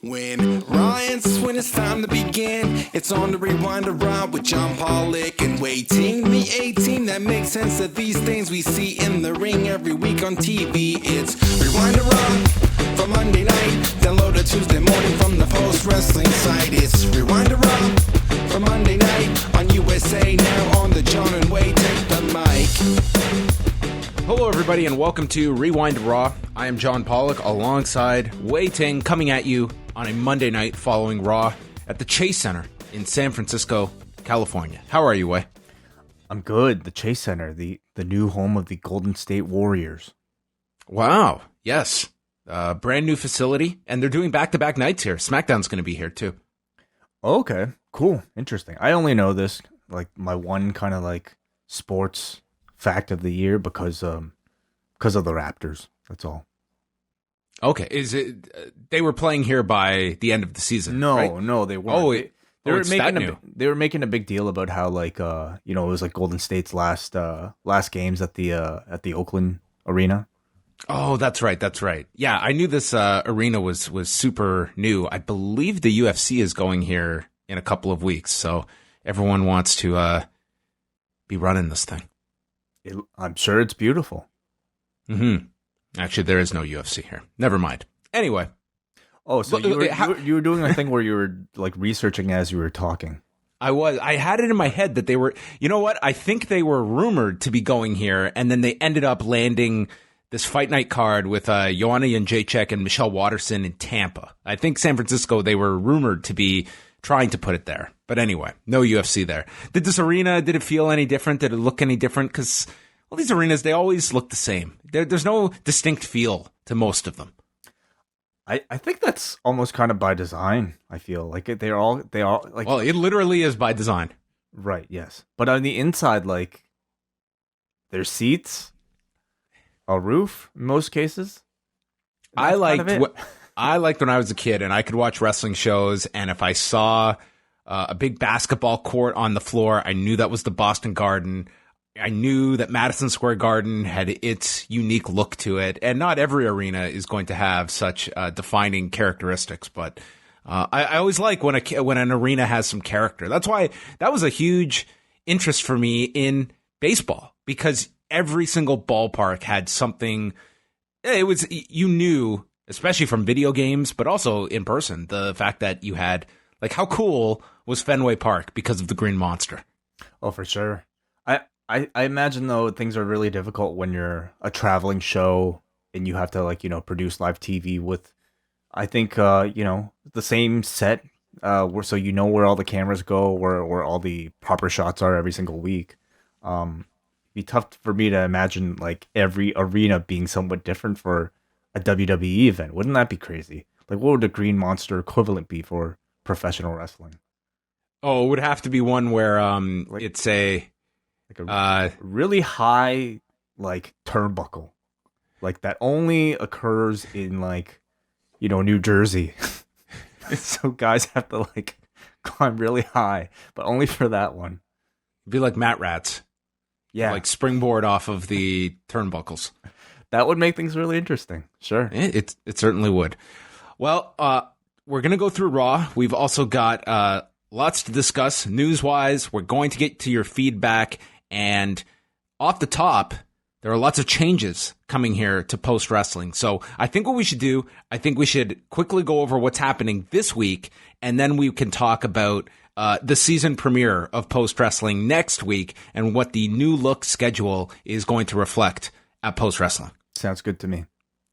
When when it's time to begin, it's on the Rewind to Raw with John Pollock and Wai Ting. The A-Team that makes sense of these things we see in the ring every week on TV. It's Rewind to Raw for Monday night. Download it Tuesday morning from the Post Wrestling site. It's Rewind to Raw for Monday night on USA Now on the John and Wai Take the Mic. Hello, everybody, and welcome to Rewind to Raw. I am John Pollock alongside Wai Ting, coming at you on a Monday night following Raw at the Chase Center in San Francisco, California. How are you, Wai? I'm good. The Chase Center, the new home of the Golden State Warriors. Wow. Yes. Brand new facility, and they're doing back-to-back nights here. SmackDown's going to be here, too. Okay. Cool. Interesting. I only know this, like, my one kind of, like, sports fact of the year because of the Raptors. That's all. Okay. Is it they were playing here by the end of the season? No, right? no, they weren't. They were making a big deal about how, like, it was like Golden State's last games at the Oakland arena. Oh, that's right. That's right. Yeah, I knew this arena was super new. I believe the UFC is going here in a couple of weeks, so everyone wants to be running this thing. I'm sure it's beautiful. Mm-hmm. Actually, there is no UFC here. Never mind. Anyway. Oh, so you were doing a thing where you were, like, researching as you were talking. I was. I had it in my head that they were, you know what? I think they were rumored to be going here, and then they ended up landing this fight night card with Joanna Jędrzejczyk and Michelle Waterson in Tampa. I think San Francisco, they were rumored to be trying to put it there. But anyway, no UFC there. Did this arena, did it feel any different? Did it look any different? Because, well, these arenas, they always look the same. There's no distinct feel to most of them. I think that's almost kind of by design. I feel like they all like. Well, it literally is by design. Right. Yes. But on the inside, like, there's seats, a roof in most cases. I liked when I was a kid and I could watch wrestling shows, and if I saw a big basketball court on the floor, I knew that was the Boston Garden. I knew that Madison Square Garden had its unique look to it, and not every arena is going to have such defining characteristics, but I always like when an arena has some character. That's why that was a huge interest for me in baseball, because every single ballpark had something. It was, you knew, especially from video games, but also in person, the fact that you had, like, how cool was Fenway Park because of the Green Monster? Oh, for sure. I imagine, though, things are really difficult when you're a traveling show and you have to, like, produce live TV with, I think, the same set, so you know where all the cameras go, where all the proper shots are every single week. It'd be tough for me to imagine, like, every arena being somewhat different for a WWE event. Wouldn't that be crazy? Like, what would the Green Monster equivalent be for professional wrestling? Oh, it would have to be one where it's a really high, like, turnbuckle, like that only occurs in, like, New Jersey. So guys have to, like, climb really high, but only for that one. It'd be like mat rats. Yeah, like springboard off of the turnbuckles. That would make things really interesting. Sure, it certainly would. Well, we're gonna go through Raw. We've also got lots to discuss news-wise. We're going to get to your feedback. And off the top, there are lots of changes coming here to Post Wrestling. So I think what we should do, I think we should quickly go over what's happening this week, and then we can talk about the season premiere of Post Wrestling next week and what the new look schedule is going to reflect at Post Wrestling. Sounds good to me.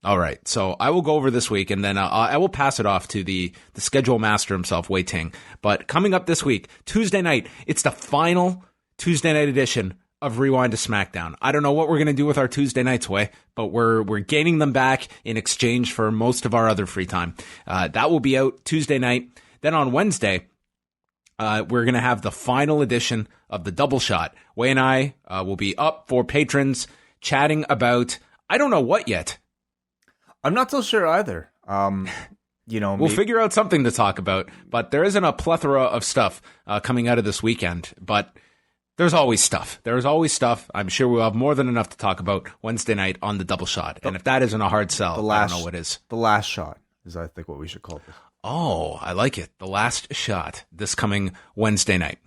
All right. So I will go over this week, and then I will pass it off to the schedule master himself, Wai Ting. But coming up this week, Tuesday night, it's the final Tuesday night edition of Rewind to SmackDown. I don't know what we're going to do with our Tuesday nights, Wai, but we're gaining them back in exchange for most of our other free time. That will be out Tuesday night. Then on Wednesday, we're going to have the final edition of the Double Shot. Wai and I will be up for patrons chatting about, I don't know what yet. I'm not so sure either. We'll figure out something to talk about, but there isn't a plethora of stuff coming out of this weekend, but there's always stuff. There's always stuff. I'm sure we'll have more than enough to talk about Wednesday night on the Double Shot. And if that isn't a hard sell, I don't know what is. The last shot is, I think, what we should call this. Oh, I like it. The Last Shot this coming Wednesday night.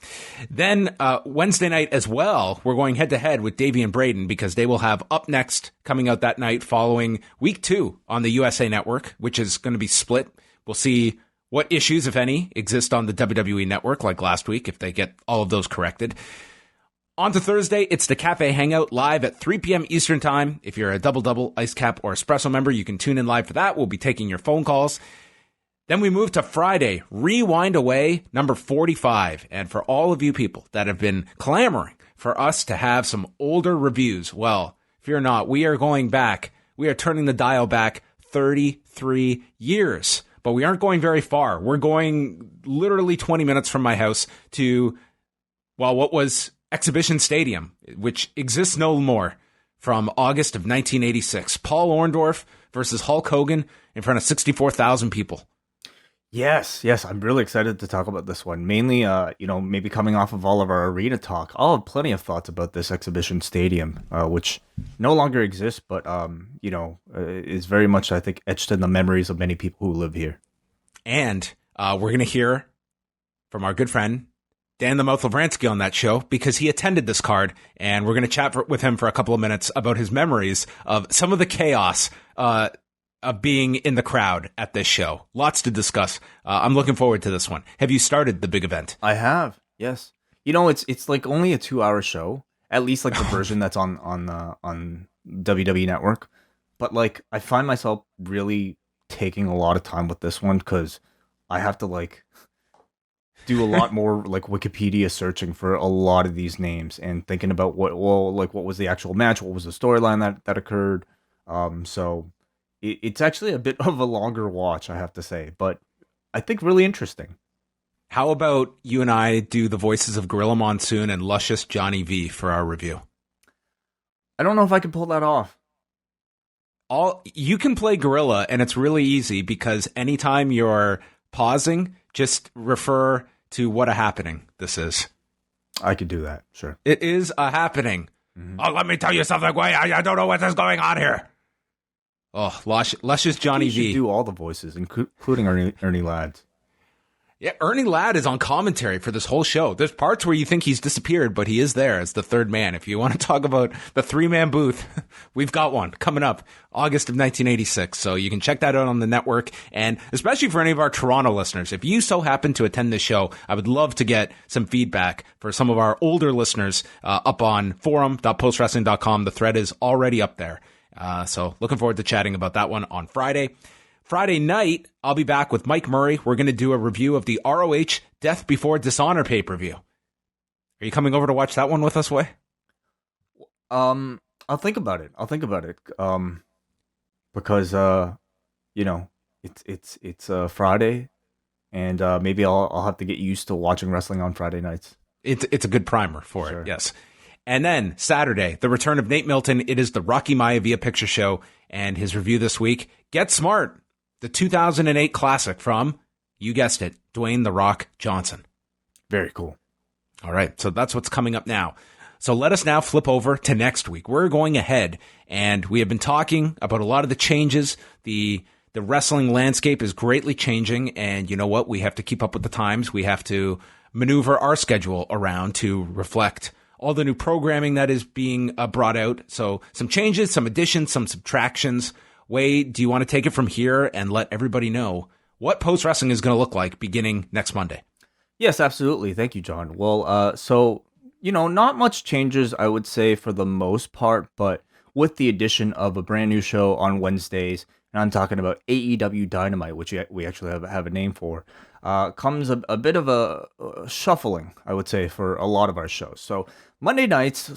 Then Wednesday night as well, we're going head-to-head with Davey and Braden because they will have Up Next coming out that night following week 2 on the USA Network, which is going to be split. We'll see what issues, if any, exist on the WWE Network like last week if they get all of those corrected. On to Thursday, it's the Cafe Hangout live at 3 p.m. Eastern Time. If you're a Double, Ice Cap, or Espresso member, you can tune in live for that. We'll be taking your phone calls. Then we move to Friday, Rewind Away, number 45. And for all of you people that have been clamoring for us to have some older reviews, well, fear not, we are going back. We are turning the dial back 33 years. But we aren't going very far. We're going literally 20 minutes from my house to, well, what was Exhibition Stadium, which exists no more, from August of 1986. Paul Orndorff versus Hulk Hogan in front of 64,000 people. Yes, I'm really excited to talk about this one. Mainly, maybe coming off of all of our arena talk, I'll have plenty of thoughts about this Exhibition Stadium, which no longer exists, but, is very much, I think, etched in the memories of many people who live here. And we're going to hear from our good friend, Dan the Mouth Lavransky, on that show because he attended this card, and we're going to chat with him for a couple of minutes about his memories of some of the chaos of being in the crowd at this show. Lots to discuss. I'm looking forward to this one. Have you started the big event? I have, yes. It's like only a 2-hour show, at least like the version that's on WWE Network. But like, I find myself really taking a lot of time with this one because I have to like do a lot more like Wikipedia searching for a lot of these names and thinking about what was the actual match, what was the storyline that occurred. So it's actually a bit of a longer watch, I have to say, but I think really interesting. How about you and I do the voices of Gorilla Monsoon and Luscious Johnny V for our review? I don't know if I can pull that off. You can play Gorilla, and it's really easy because anytime you're pausing, just refer to what a happening this is. I could do that, sure. It is a happening. Mm-hmm. Oh, let me tell you something, Wai. I don't know what is going on here. Oh, Luscious Johnny V. You should do all the voices, including Ernie Ladd. Yeah, Ernie Ladd is on commentary for this whole show. There's parts where you think he's disappeared, but he is there as the third man. If you want to talk about the 3-man booth, we've got one coming up August of 1986. So you can check that out on the network. And especially for any of our Toronto listeners, if you so happen to attend this show, I would love to get some feedback for some of our older listeners up on forum.postwrestling.com. The thread is already up there. So looking forward to chatting about that one on Friday. Friday night, I'll be back with Mike Murray. We're going to do a review of the ROH Death Before Dishonor pay-per-view. Are you coming over to watch that one with us, Wai? I'll think about it. Because it's Friday, and maybe I'll have to get used to watching wrestling on Friday nights. It's a good primer for it, yes. And then Saturday, the return of Nate Milton. It is the Rocky Maivia Picture Show, and his review this week, Get Smart, the 2008 classic from, you guessed it, Dwayne "The Rock" Johnson. Very cool. All right, so that's what's coming up now. So let us now flip over to next week. We're going ahead, and we have been talking about a lot of the changes. The wrestling landscape is greatly changing, and you know what? We have to keep up with the times. We have to maneuver our schedule around to reflect all the new programming that is being brought out. So some changes, some additions, some subtractions. Wai, do you want to take it from here and let everybody know what Post Wrestling is going to look like beginning next Monday? Yes, absolutely. Thank you, John. Well, not much changes, I would say, for the most part, but with the addition of a brand new show on Wednesdays, and I'm talking about AEW Dynamite, which we actually have a name for, comes a bit of a shuffling, I would say, for a lot of our shows. So Monday nights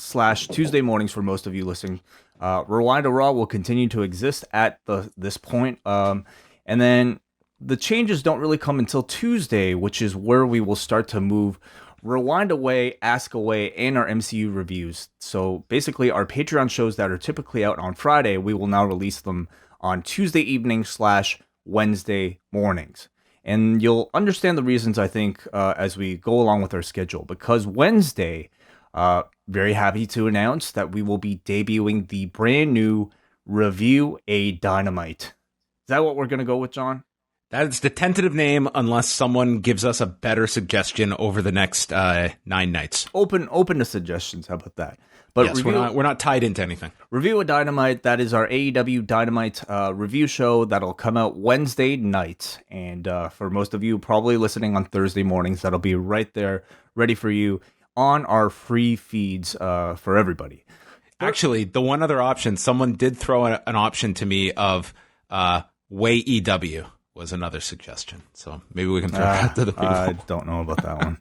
/ Tuesday mornings for most of you listening, Rewind to Raw will continue to exist at this point. And then the changes don't really come until Tuesday, which is where we will start to move Rewind Away, Ask Away, and our MCU reviews. So basically our Patreon shows that are typically out on Friday, we will now release them on Tuesday evening / Wednesday mornings. And you'll understand the reasons, I think, as we go along with our schedule. Because Wednesday, very happy to announce that we will be debuting the brand new Review a Dynamite. Is that what we're going to go with, John? That's the tentative name, unless someone gives us a better suggestion over the next 9 nights. Open to suggestions. How about that? But yes, we're not tied into anything. Review of Dynamite. That is our AEW Dynamite review show that'll come out Wednesday night. And for most of you probably listening on Thursday mornings, that'll be right there, ready for you on our free feeds for everybody. Actually, the one other option, someone did throw an option to me of Wai EW was another suggestion. So maybe we can throw that to the people. I don't know about that one.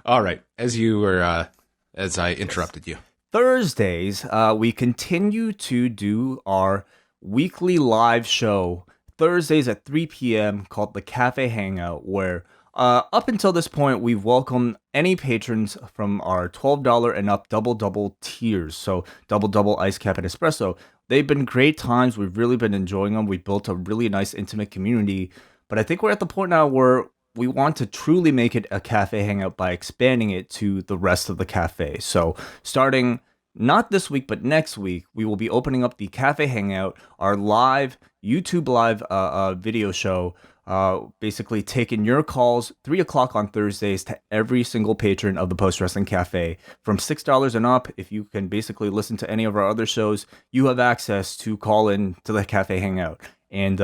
All right. As you were, as I interrupted you. Thursdays, we continue to do our weekly live show, Thursdays at 3 p.m., called the Cafe Hangout, where up until this point, we've welcomed any patrons from our $12 and up double tiers. So double iced cap and espresso. They've been great times. We've really been enjoying them. We've built a really nice, intimate community. But I think we're at the point now where we want to truly make it a cafe hangout by expanding it to the rest of the cafe. So starting not this week, but next week, we will be opening up the Cafe Hangout, our live YouTube live video show, basically taking your calls 3 o'clock on Thursdays to every single patron of the Post Wrestling Cafe. From $6 and up, if you can basically listen to any of our other shows, you have access to call in to the Cafe Hangout. And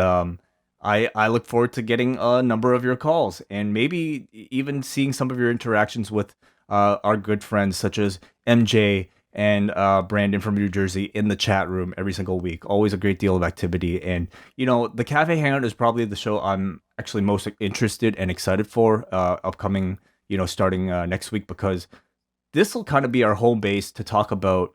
I look forward to getting a number of your calls and maybe even seeing some of your interactions with our good friends such as MJ and Brandon from New Jersey in the chat room every single week. Always a great deal of activity. And, you know, the Cafe Hangout is probably the show I'm actually most interested and excited for upcoming, you know, starting next week, because this will kind of be our home base to talk about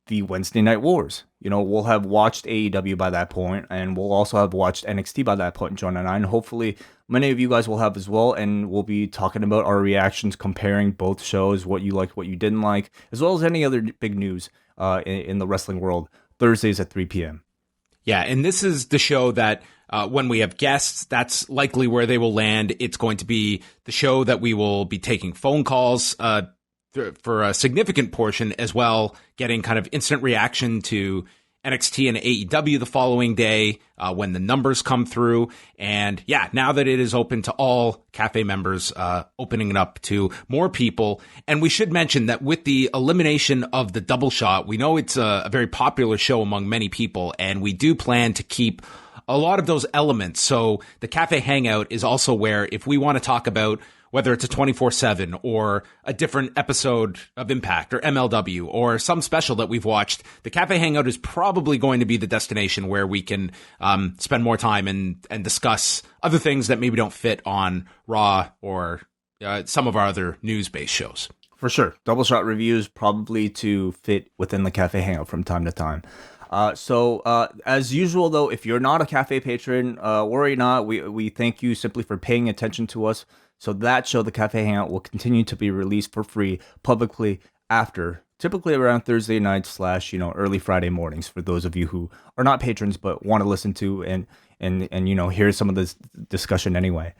the Wednesday Night Wars. You know, we'll have watched AEW by that point, and we'll also have watched NXT by that point, John and I, and hopefully many of you guys will have as well, and we'll be talking about our reactions, comparing both shows, what you liked, what you didn't like, as well as any other big news in the wrestling world, Thursdays at 3 p.m. Yeah, and this is the show that when we have guests, that's likely where they will land. It's going to be the show that we will be taking phone calls for a significant portion as well, getting kind of instant reaction to NXT and AEW the following day when the numbers come through. And yeah, now that it is open to all Cafe members, opening it up to more people. And we should mention that with the elimination of the double shot, we know it's a very popular show among many people, and we do plan to keep a lot of those elements. So the Cafe Hangout is also where, if we want to talk about whether it's a 24/7 or a different episode of Impact or MLW or some special that we've watched, the Cafe Hangout is probably going to be the destination where we can spend more time and discuss other things that maybe don't fit on Raw or some of our other news-based shows. For sure. Double shot reviews probably to fit within the Cafe Hangout from time to time. So as usual, though, if you're not a Cafe patron, worry not. We thank you simply for paying attention to us. So that show, the Cafe Hangout, will continue to be released for free publicly after, typically around Thursday nights / early Friday mornings for those of you who are not patrons but want to listen to and hear some of this discussion anyway.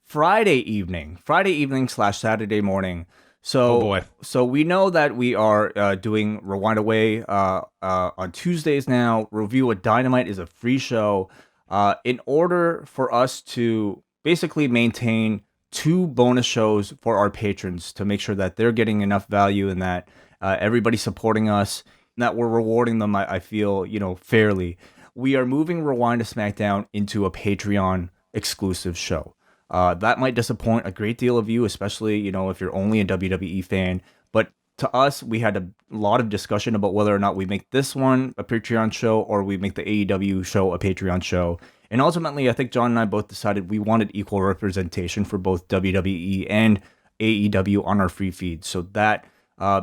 Friday evening / Saturday morning. So, oh boy. So we know that we are doing Rewind Away on Tuesdays now. Review of Dynamite is a free show. In order for us to basically maintain 2 bonus shows for our patrons to make sure that they're getting enough value and that everybody's supporting us, and that we're rewarding them, I feel, fairly, we are moving Rewind to SmackDown into a Patreon exclusive show. That might disappoint a great deal of you, especially, if you're only a WWE fan. But to us, we had a lot of discussion about whether or not we make this one a Patreon show or we make the AEW show a Patreon show. And ultimately, I think John and I both decided we wanted equal representation for both WWE and AEW on our free feed. So that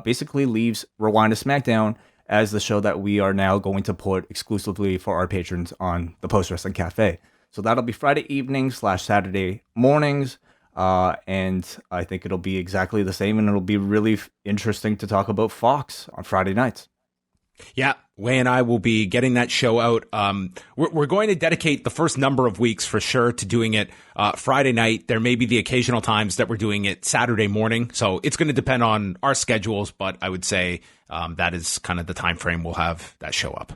basically leaves Rewind to SmackDown as the show that we are now going to put exclusively for our patrons on the Post Wrestling Cafe. So that'll be Friday evenings / Saturday mornings. And I think it'll be exactly the same, and it'll be really interesting to talk about Fox on Friday nights. Yeah, Wai and I will be getting that show out. We're going to dedicate the first number of weeks for sure to doing it Friday night. There may be the occasional times that we're doing it Saturday morning. So it's going to depend on our schedules, but I would say that is kind of the time frame we'll have that show up.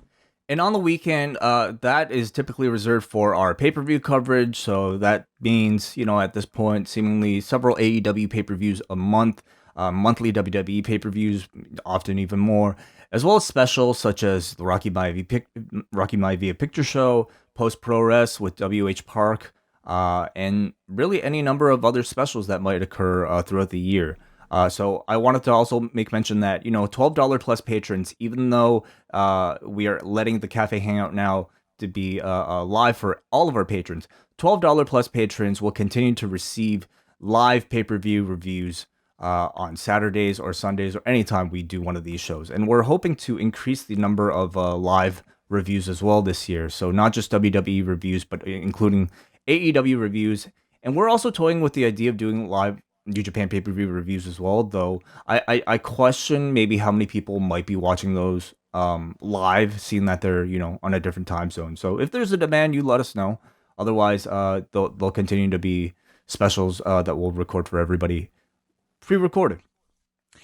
And on the weekend, that is typically reserved for our pay-per-view coverage. So that means, at this point, seemingly several AEW pay-per-views a month, monthly WWE pay-per-views, often even more, as well as specials such as the Rocky Maivia Picture Show, Post Pro Res with WH Park, and really any number of other specials that might occur throughout the year. So I wanted to also make mention that, $12 plus patrons, even though we are letting the Cafe Hangout now to be live for all of our patrons, $12 plus patrons will continue to receive live pay-per-view reviews on Saturdays or Sundays or anytime we do one of these shows. And we're hoping to increase the number of live reviews as well this year. So not just WWE reviews, but including AEW reviews. And we're also toying with the idea of doing live New Japan pay-per-view reviews as well, though I question maybe how many people might be watching those live, seeing that they're, on a different time zone. So if there's a demand, you let us know. Otherwise, they'll continue to be specials that we'll record for everybody, pre-recorded.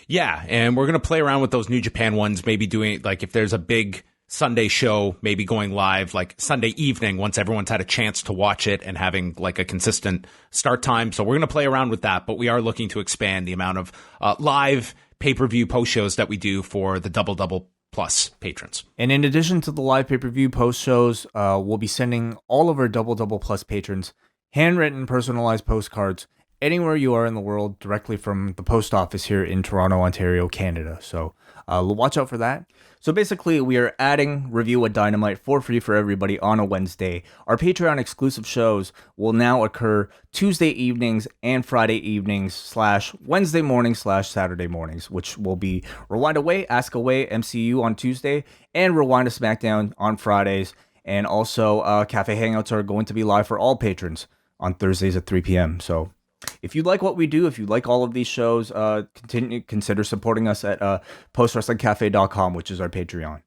Yeah, and we're going to play around with those New Japan ones, maybe doing, like, if there's a big Sunday show, maybe going live like Sunday evening once everyone's had a chance to watch it and having like a consistent start time. So we're going to play around with that, but we are looking to expand the amount of live pay-per-view post shows that we do for the Double Plus patrons. And in addition to the live pay-per-view post shows, we'll be sending all of our Double Plus patrons handwritten personalized postcards anywhere you are in the world directly from the post office here in Toronto, Ontario, Canada. So watch out for that. So basically, we are adding Review a Dynamite for free for everybody on a Wednesday. Our Patreon exclusive shows will now occur Tuesday evenings and Friday evenings / Wednesday mornings / Saturday mornings, which will be Rewind Away, Ask Away, MCU on Tuesday, and Rewind to SmackDown on Fridays. And also, Cafe Hangouts are going to be live for all patrons on Thursdays at 3 p.m. So if you like what we do, if you like all of these shows, consider supporting us at postwrestlingcafe.com, which is our Patreon.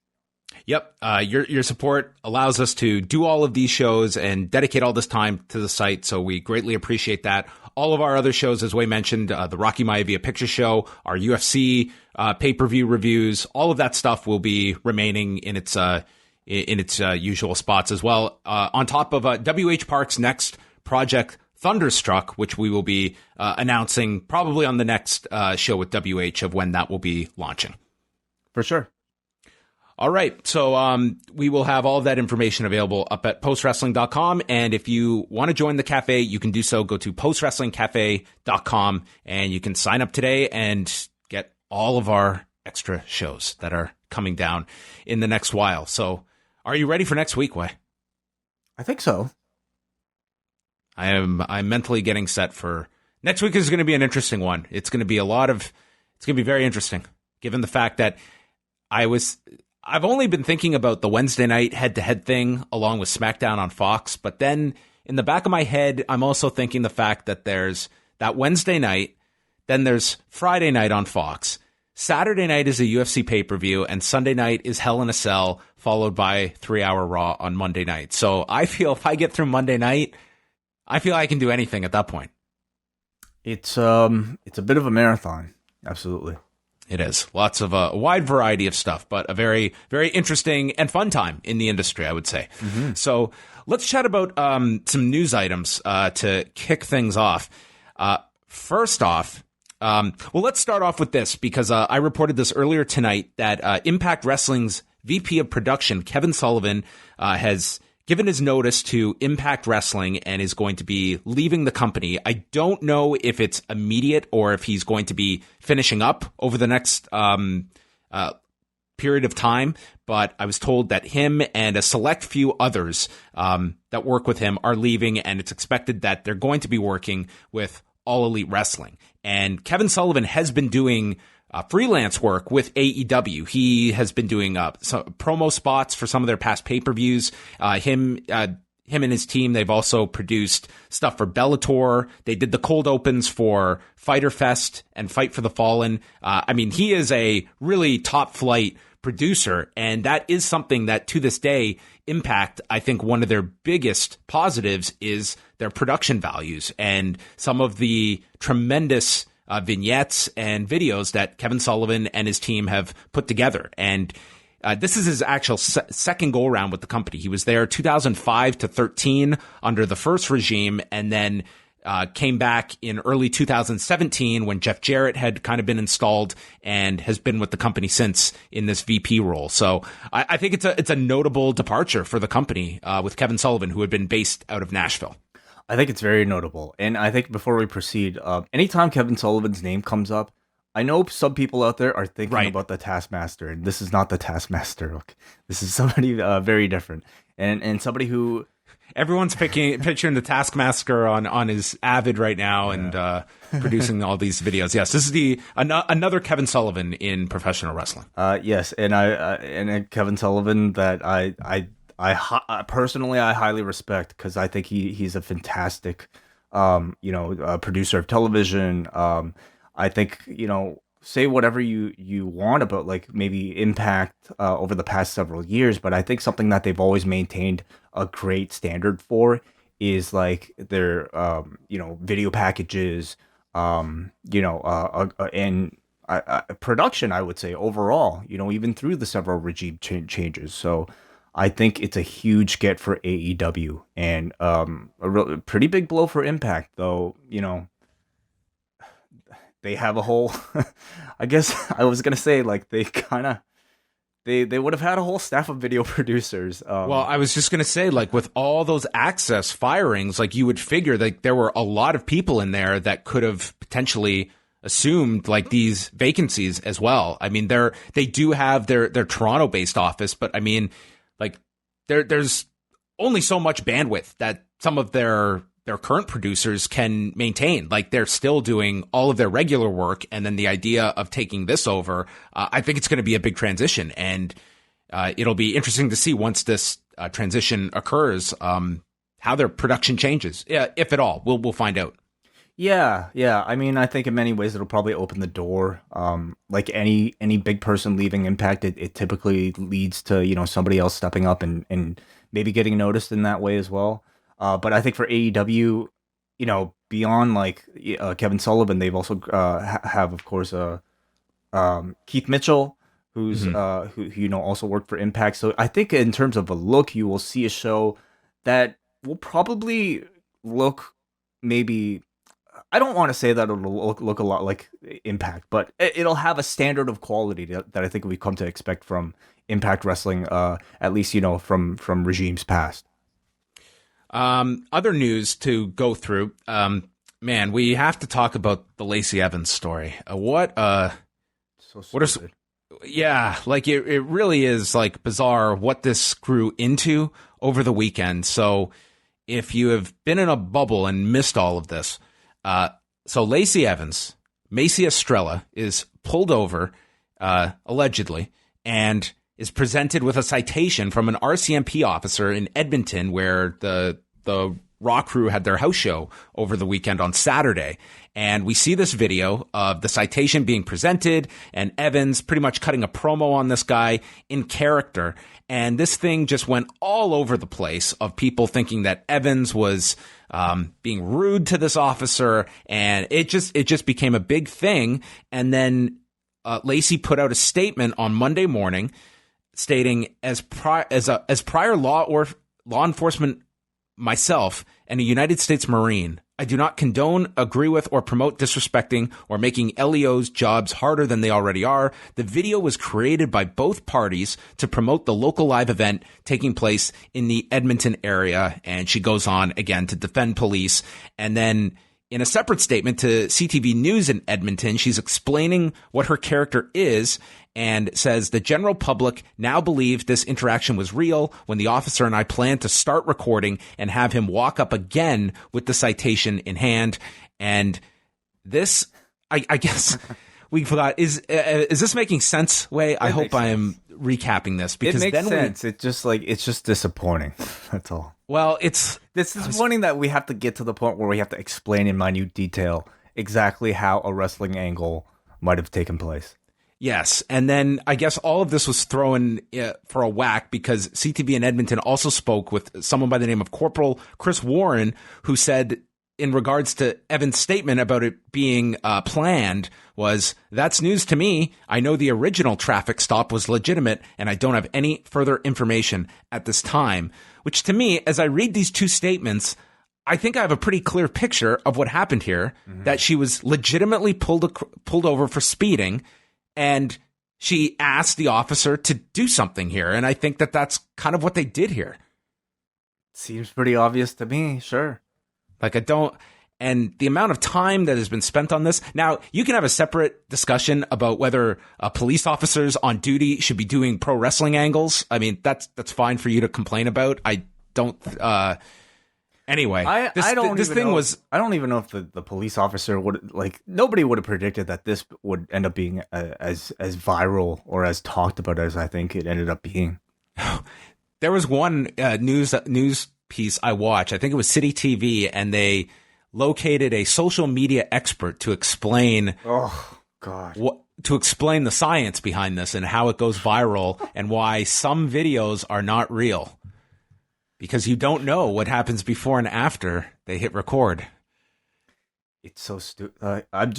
Yep. Your support allows us to do all of these shows and dedicate all this time to the site. So we greatly appreciate that. All of our other shows, as Wai mentioned, the Rocky Maivia Picture Show, our UFC pay-per-view reviews, all of that stuff will be remaining in its usual spots as well. On top of WH Park's next project, Thunderstruck, which we will be announcing probably on the next show with WH of when that will be launching. For sure. All right. So we will have all of that information available up at postwrestling.com. And if you want to join the cafe, you can do so. Go to postwrestlingcafe.com and you can sign up today and get all of our extra shows that are coming down in the next while. So are you ready for next week, Wai? I think so. I'm mentally getting set for next week. Is going to be an interesting one. It's going to be it's going to be very interesting, given the fact that I've only been thinking about the Wednesday night head-to-head thing along with SmackDown on Fox, but then in the back of my head, I'm also thinking the fact that there's that Wednesday night, then there's Friday night on Fox, Saturday night is a UFC pay-per-view, and Sunday night is Hell in a Cell, followed by 3-hour Raw on Monday night. So I feel if I get through Monday night, I feel I can do anything at that point. It's a bit of a marathon. Absolutely. It is. Lots of a wide variety of stuff, but a very, very interesting and fun time in the industry, I would say. Mm-hmm. So let's chat about some news items to kick things off. First off, let's start off with this because I reported this earlier tonight that Impact Wrestling's VP of Production, Kevin Sullivan, has given his notice to Impact Wrestling and is going to be leaving the company. I don't know if it's immediate or if he's going to be finishing up over the next period of time, but I was told that him and a select few others that work with him are leaving, and it's expected that they're going to be working with All Elite Wrestling. And Kevin Sullivan has been doing freelance work with AEW. He has been doing some promo spots for some of their past pay-per-views. Him and his team, they've also produced stuff for Bellator. They did the cold opens for Fyter Fest and Fight for the Fallen. I mean, he is a really top-flight producer, and that is something that, to this day, Impact, I think one of their biggest positives is their production values and some of the tremendous vignettes and videos that Kevin Sullivan and his team have put together. And This is his actual second go around with the company. He was there 2005 to 13 under the first regime, and then came back in early 2017 when Jeff Jarrett had kind of been installed, and has been with the company since in this VP role. So I think it's a notable departure for the company with Kevin Sullivan, who had been based out of Nashville. I think it's very notable. And I think before we proceed, anytime Kevin Sullivan's name comes up, I know some people out there are thinking about the Taskmaster, and this is not the Taskmaster. Okay. This is somebody very different, and somebody who everyone's picturing the Taskmaster on his Avid right now, and producing all these videos. Yes, this is another Kevin Sullivan in professional wrestling. Yes, and Kevin Sullivan that I personally I highly respect, because I think he's a fantastic producer of television. I think, say whatever you want about like maybe Impact over the past several years, but I think something that they've always maintained a great standard for is like their video packages, and production, I would say, overall, even through the several regime changes. So I think it's a huge get for AEW, and a pretty big blow for Impact, though. They have a whole, I guess I was gonna say, like, they would have had a whole staff of video producers. Well, I was just gonna say, like, with all those Access firings, like, you would figure that there were a lot of people in there that could have potentially assumed like these vacancies as well. I mean, they do have their Toronto-based office, but I mean, like, there's only so much bandwidth that some of their current producers can maintain. Like, they're still doing all of their regular work, and then the idea of taking this over, I think it's going to be a big transition, and it'll be interesting to see once this transition occurs, how their production changes, if at all. We'll find out. Yeah. I mean, I think in many ways it'll probably open the door. Like any big person leaving Impact, it typically leads to somebody else stepping up and maybe getting noticed in that way as well. But I think for AEW, beyond like Kevin Sullivan, they've also have, of course, Keith Mitchell, who's who also worked for Impact. So I think in terms of a look, you will see a show that will probably look maybe. I don't want to say that it'll look a lot like Impact, but it'll have a standard of quality that I think we've come to expect from Impact Wrestling, at least from regimes past. Other news to go through. Man, we have to talk about the Lacey Evans story. Yeah, like it really is like bizarre what this grew into over the weekend. So if you have been in a bubble and missed all of this, so Lacey Evans, Macy Estrella, is pulled over, allegedly, and is presented with a citation from an RCMP officer in Edmonton, where the Raw crew had their house show over the weekend on Saturday. And we see this video of the citation being presented and Evans pretty much cutting a promo on this guy in character. And this thing just went all over the place of people thinking that Evans was being rude to this officer. And it just became a big thing. And then Lacey put out a statement on Monday morning stating, as prior law enforcement myself and a United States Marine, I do not condone, agree with, or promote disrespecting or making LEO's jobs harder than they already are. The video was created by both parties to promote the local live event taking place in the Edmonton area. And she goes on again to defend police. And then in a separate statement to CTV News in Edmonton, she's explaining what her character is and says the general public now believe this interaction was real when the officer and I plan to start recording and have him walk up again with the citation in hand. And this, I guess we forgot, is this making sense, Wai? I hope I am recapping this, because it makes sense. It's just disappointing. That's all. Well, it's disappointing that we have to get to the point where we have to explain in minute detail exactly how a wrestling angle might have taken place. Yes, and then I guess all of this was thrown for a whack because CTV in Edmonton also spoke with someone by the name of Corporal Chris Warren, who said in regards to Evans' statement about it being planned was, "That's news to me. I know the original traffic stop was legitimate, and I don't have any further information at this time." Which to me, as I read these two statements, I think I have a pretty clear picture of what happened here, that she was legitimately pulled over for speeding, and she asked the officer to do something here. And I think that that's kind of what they did here. Seems pretty obvious to me, sure. Like, and the amount of time that has been spent on this. Now, you can have a separate discussion about whether police officers on duty should be doing pro wrestling angles. I mean, that's fine for you to complain about. I don't. Anyway, I don't even know if the police officer would, like, nobody would have predicted that this would end up being as viral or as talked about as I think it ended up being. There was one news piece I watched. I think it was City TV, and they located a social media expert to explain. Oh God! To explain the science behind this and how it goes viral and why some videos are not real, because you don't know what happens before and after they hit record. It's so stupid. I'll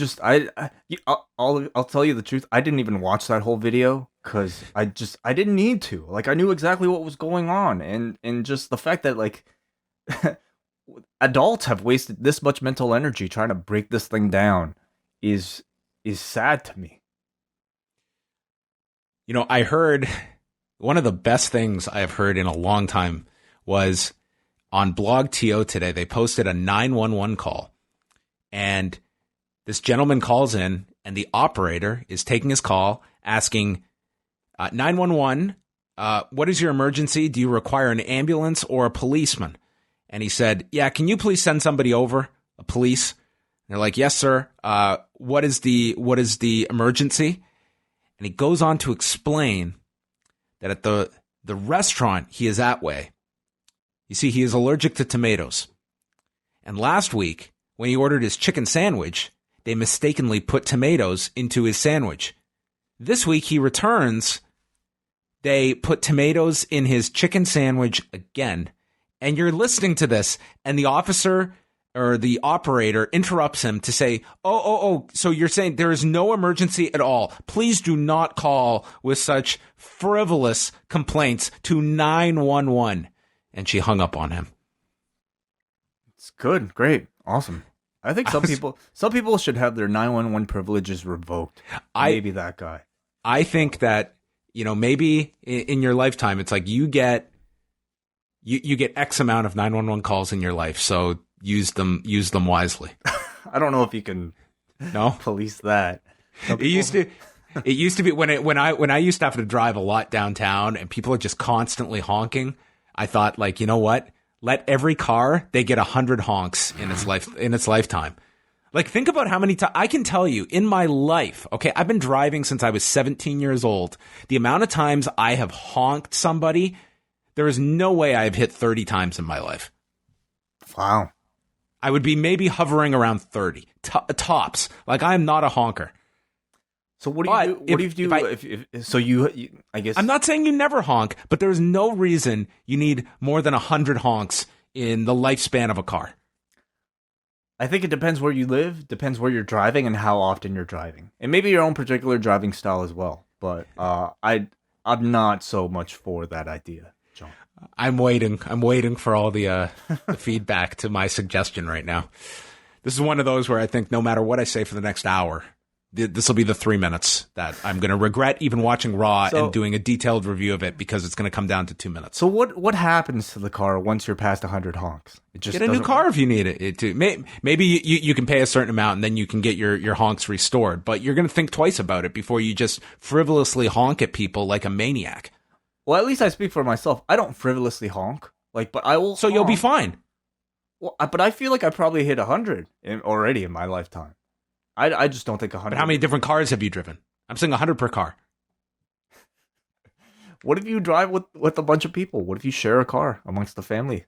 tell you the truth. I didn't even watch that whole video because I didn't need to. Like, I knew exactly what was going on, and just the fact that, like, adults have wasted this much mental energy trying to break this thing down is sad to me. You know, I heard one of the best things I have heard in a long time was on Blog TO today. They posted a 911 call. And this gentleman calls in, and the operator is taking his call, asking, 911, what is your emergency? Do you require an ambulance or a policeman? And he said, yeah, can you please send somebody over, a police? And they're like, yes, sir. What is the emergency? And he goes on to explain that at the restaurant he is at, you see, he is allergic to tomatoes. And last week, when he ordered his chicken sandwich, they mistakenly put tomatoes into his sandwich. This week he returns, they put tomatoes in his chicken sandwich again. And you're listening to this, and the officer or the operator interrupts him to say, oh, so you're saying there is no emergency at all. Please do not call with such frivolous complaints to 911. And she hung up on him. It's good. Great. Awesome. I think some people should have their 911 privileges revoked. Maybe that guy. I think that, you know, maybe in your lifetime, it's like you get X amount of 911 calls in your life, so use them wisely. I don't know if you can police that. It used to be when I used to have to drive a lot downtown and people are just constantly honking. I thought, like, you know what? Let every car, they get 100 honks in its lifetime. Like, think about how many times I can tell you in my life. Okay, I've been driving since I was 17 years old. The amount of times I have honked somebody, there is no way I have hit 30 times in my life. Wow. I would be maybe hovering around 30 tops. Like, I'm not a honker. So what do you do? I guess I'm not saying you never honk, but there's no reason you need more than 100 honks in the lifespan of a car. I think it depends where you live, depends where you're driving, and how often you're driving, and maybe your own particular driving style as well. But I'm not so much for that idea, John. I'm waiting for all the feedback to my suggestion right now. This is one of those where I think no matter what I say for the next hour, this will be the 3 minutes that I'm going to regret even watching Raw and doing a detailed review of it, because it's going to come down to 2 minutes. So what happens to the car once you're past 100 honks? It just get a new car if you need it. Maybe you can pay a certain amount and then you can get your honks restored. But you're going to think twice about it before you just frivolously honk at people like a maniac. Well, at least I speak for myself. I don't frivolously honk. But I will. So honk. You'll be fine. Well, but I feel like I probably hit 100 already in my lifetime. I just don't think 100. But how many different cars have you driven? I'm saying 100 per car. What if you drive with a bunch of people? What if you share a car amongst the family?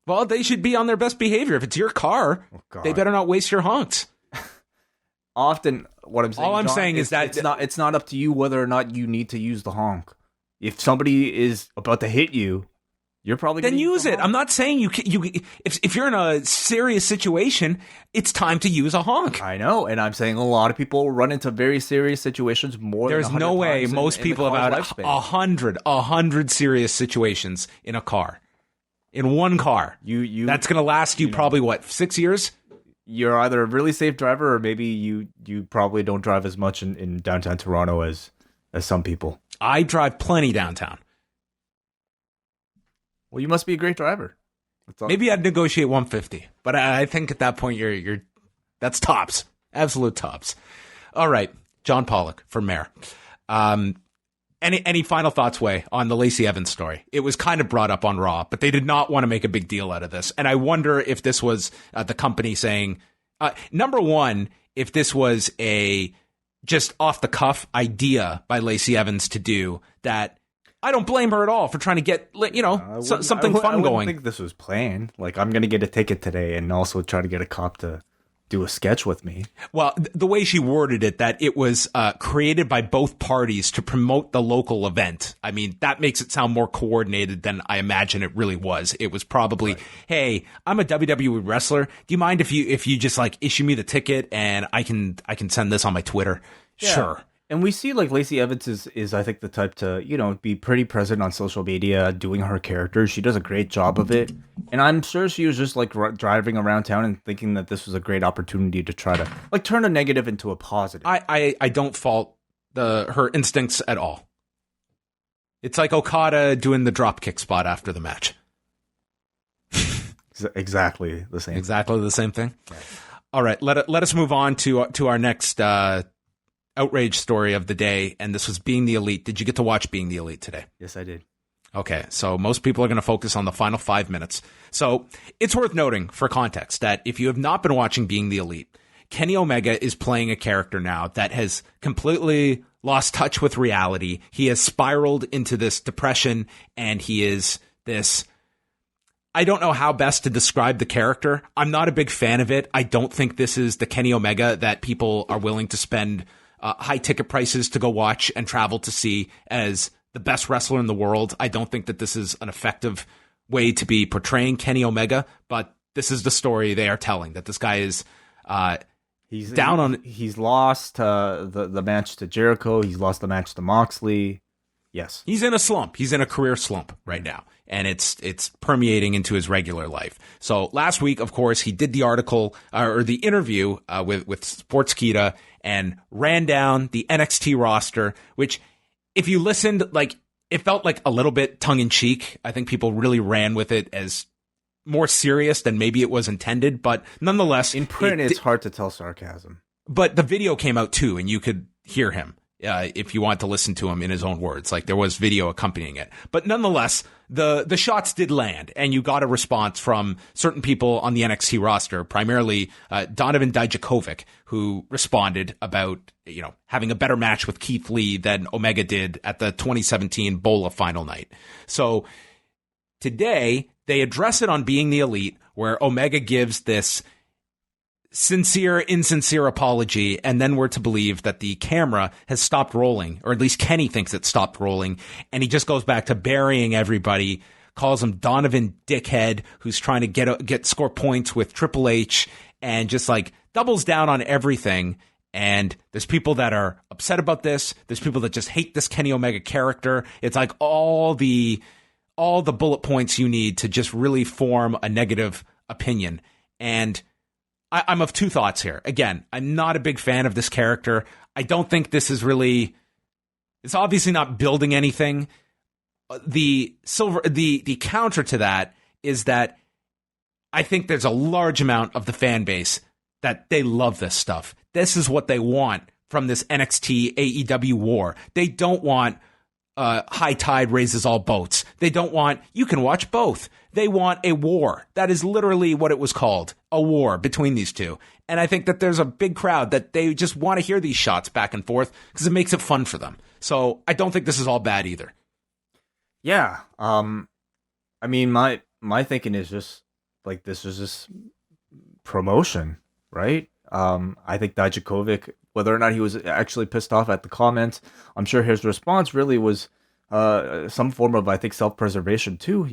Well, they should be on their best behavior. If it's your car, they better not waste your honks. Often, what I'm saying, all I'm John, saying is that it's not up to you whether or not you need to use the honk. If somebody is about to hit you, You're probably then gonna use it. honk. I'm not saying if you're in a serious situation, it's time to use a honk. I know, and I'm saying a lot of people run into very serious situations more There's than 100 no way times most in people the have car's had lifespan. 100 serious situations in a car. In one car. That's going to last you probably, 6 years? You're either a really safe driver or maybe you probably don't drive as much in downtown Toronto as some people. I drive plenty downtown. Well, you must be a great driver. Maybe I'd negotiate 150, but I think at that point you're that's tops, absolute tops. All right, John Pollock for mayor. Any final thoughts, Wai, on the Lacey Evans story? It was kind of brought up on Raw, but they did not want to make a big deal out of this, and I wonder if this was the company saying, number one, if this was a just off the cuff idea by Lacey Evans to do that. I don't blame her at all for trying to get, something fun going. I think this was planned. Like, I'm going to get a ticket today and also try to get a cop to do a sketch with me. Well, the way she worded it, that it was created by both parties to promote the local event. I mean, that makes it sound more coordinated than I imagine it really was. It was probably, hey, I'm a WWE wrestler. Do you mind if you just issue me the ticket and I can send this on my Twitter? Yeah. Sure. And we see Lacey Evans is I think the type to, be pretty present on social media, doing her character. She does a great job of it. And I'm sure she was just driving around town and thinking that this was a great opportunity to try to turn a negative into a positive. I don't fault her instincts at all. It's like Okada doing the dropkick spot after the match. Exactly the same. Exactly the same thing. Yeah. All right, let us move on to our next outrage story of the day, and this was Being the Elite. Did you get to watch Being the Elite today? Yes, I did. Okay, so most people are going to focus on the final 5 minutes. So it's worth noting, for context, that if you have not been watching Being the Elite, Kenny Omega is playing a character now that has completely lost touch with reality. He has spiraled into this depression, and he is this... I don't know how best to describe the character. I'm not a big fan of it. I don't think this is the Kenny Omega that people are willing to spend high ticket prices to go watch and travel to see as the best wrestler in the world. I don't think that this is an effective way to be portraying Kenny Omega, but this is the story they are telling, that this guy is he's lost the match to Jericho. He's lost the match to Moxley. Yes. He's in a slump. He's in a career slump right now, and it's permeating into his regular life. So last week, of course, he did the article or the interview with Sportskeeda and ran down the NXT roster, which if you listened, it felt like a little bit tongue-in-cheek. I think people really ran with it as more serious than maybe it was intended, but nonetheless... In print, it's hard to tell sarcasm. But the video came out too, and you could hear him if you want to listen to him in his own words. There was video accompanying it. But nonetheless, the shots did land, and you got a response from certain people on the NXT roster, primarily Donovan Dijakovic, who responded about having a better match with Keith Lee than Omega did at the 2017 Bola final night. So today, they address it on Being the Elite, where Omega gives this insincere apology, and then we're to believe that the camera has stopped rolling, or at least Kenny thinks it stopped rolling, and he just goes back to burying everybody, calls him Donovan Dickhead, who's trying to score points with Triple H, and just doubles down on everything. And there's people that are upset about this. There's people that just hate this Kenny Omega character. It's all the bullet points you need to just really form a negative opinion. And I'm of two thoughts here. Again, I'm not a big fan of this character. I don't think this is really... It's obviously not building anything. The counter to that is that I think there's a large amount of the fan base that they love this stuff. This is what they want from this NXT AEW war. They don't want high tide raises all boats. They don't want, you can watch both. They want a war. That is literally what it was called, a war between these two. And I think that there's a big crowd that they just want to hear these shots back and forth because it makes it fun for them. So I don't think this is all bad either. Yeah. I mean, my thinking is just this is just promotion, right? I think Dijakovic, whether or not he was actually pissed off at the comments, I'm sure his response really was some form of, I think, self-preservation too,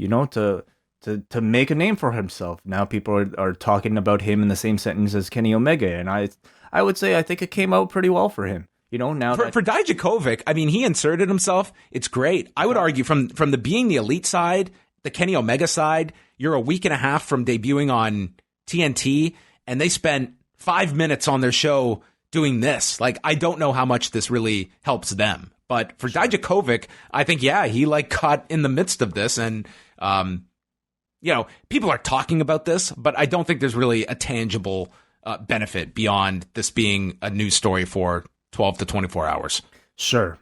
to make a name for himself. Now people are talking about him in the same sentence as Kenny Omega, and I would say I think it came out pretty well for him. Now for Dijakovic, I mean, he inserted himself. It's great. I would argue from the being the elite side, the Kenny Omega side, you're a week and a half from debuting on TNT, and they spent 5 minutes on their show doing this. Like, I don't know how much this really helps them. But for Dijakovic, I think, yeah, he caught in the midst of this. And, people are talking about this, but I don't think there's really a tangible benefit beyond this being a news story for 12 to 24 hours. Sure.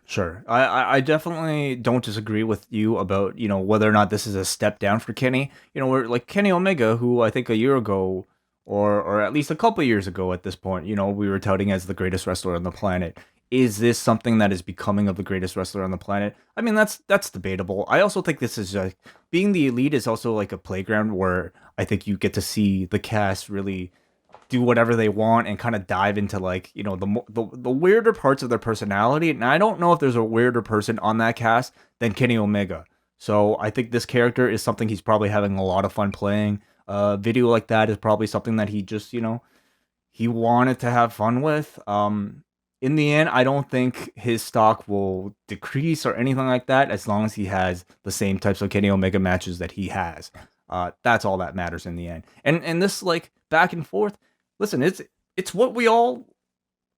I definitely don't disagree with you about, whether or not this is a step down for Kenny. We're like Kenny Omega, who I think a year ago, or at least a couple of years ago at this point, we were touting as the greatest wrestler on the planet. Is this something that is becoming of the greatest wrestler on the planet? I mean, that's debatable. I also think this is being the elite is also like a playground where I think you get to see the cast really do whatever they want and kind of dive into the weirder parts of their personality. And I don't know if there's a weirder person on that cast than Kenny Omega. So I think this character is something he's probably having a lot of fun playing. Video like that is probably something that he just, he wanted to have fun with. In the end, I don't think his stock will decrease or anything like that as long as he has the same types of Kenny Omega matches that he has. That's all that matters in the end. And this back and forth, listen, it's what we all,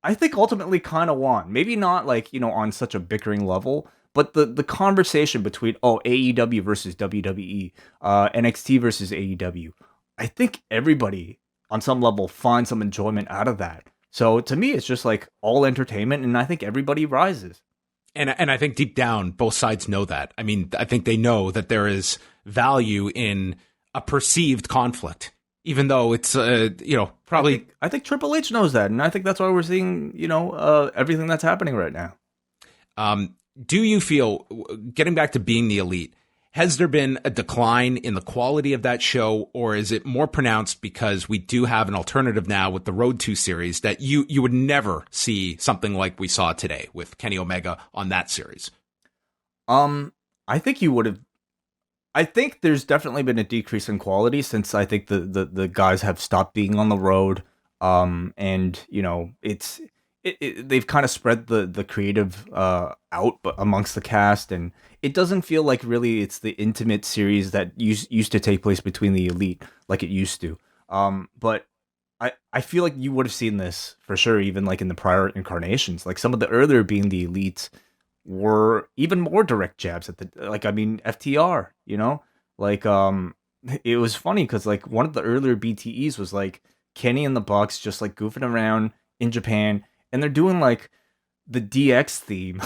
I think, ultimately kind of want. Maybe not on such a bickering level, but the conversation between AEW versus WWE, NXT versus AEW, I think everybody on some level finds some enjoyment out of that. So to me, it's just all entertainment, and I think everybody rises. And I think deep down, both sides know that. I mean, I think they know that there is value in a perceived conflict, even though it's, probably. I think Triple H knows that, and I think that's why we're seeing, everything that's happening right now. Do you feel, getting back to being the elite, has there been a decline in the quality of that show, or is it more pronounced because we do have an alternative now with the Road to series that you would never see something like we saw today with Kenny Omega on that series? I think you would have. I think there's definitely been a decrease in quality since I think the guys have stopped being on the road. And they've kind of spread the creative out amongst the cast, and it doesn't feel like really it's the intimate series that used to take place between the elite like it used to. But I feel like you would have seen this for sure, even in the prior incarnations. Some of the earlier being the elites were even more direct jabs at the FTR. It was funny because one of the earlier BTEs was Kenny and the Bucks just goofing around in Japan. And they're doing the DX theme,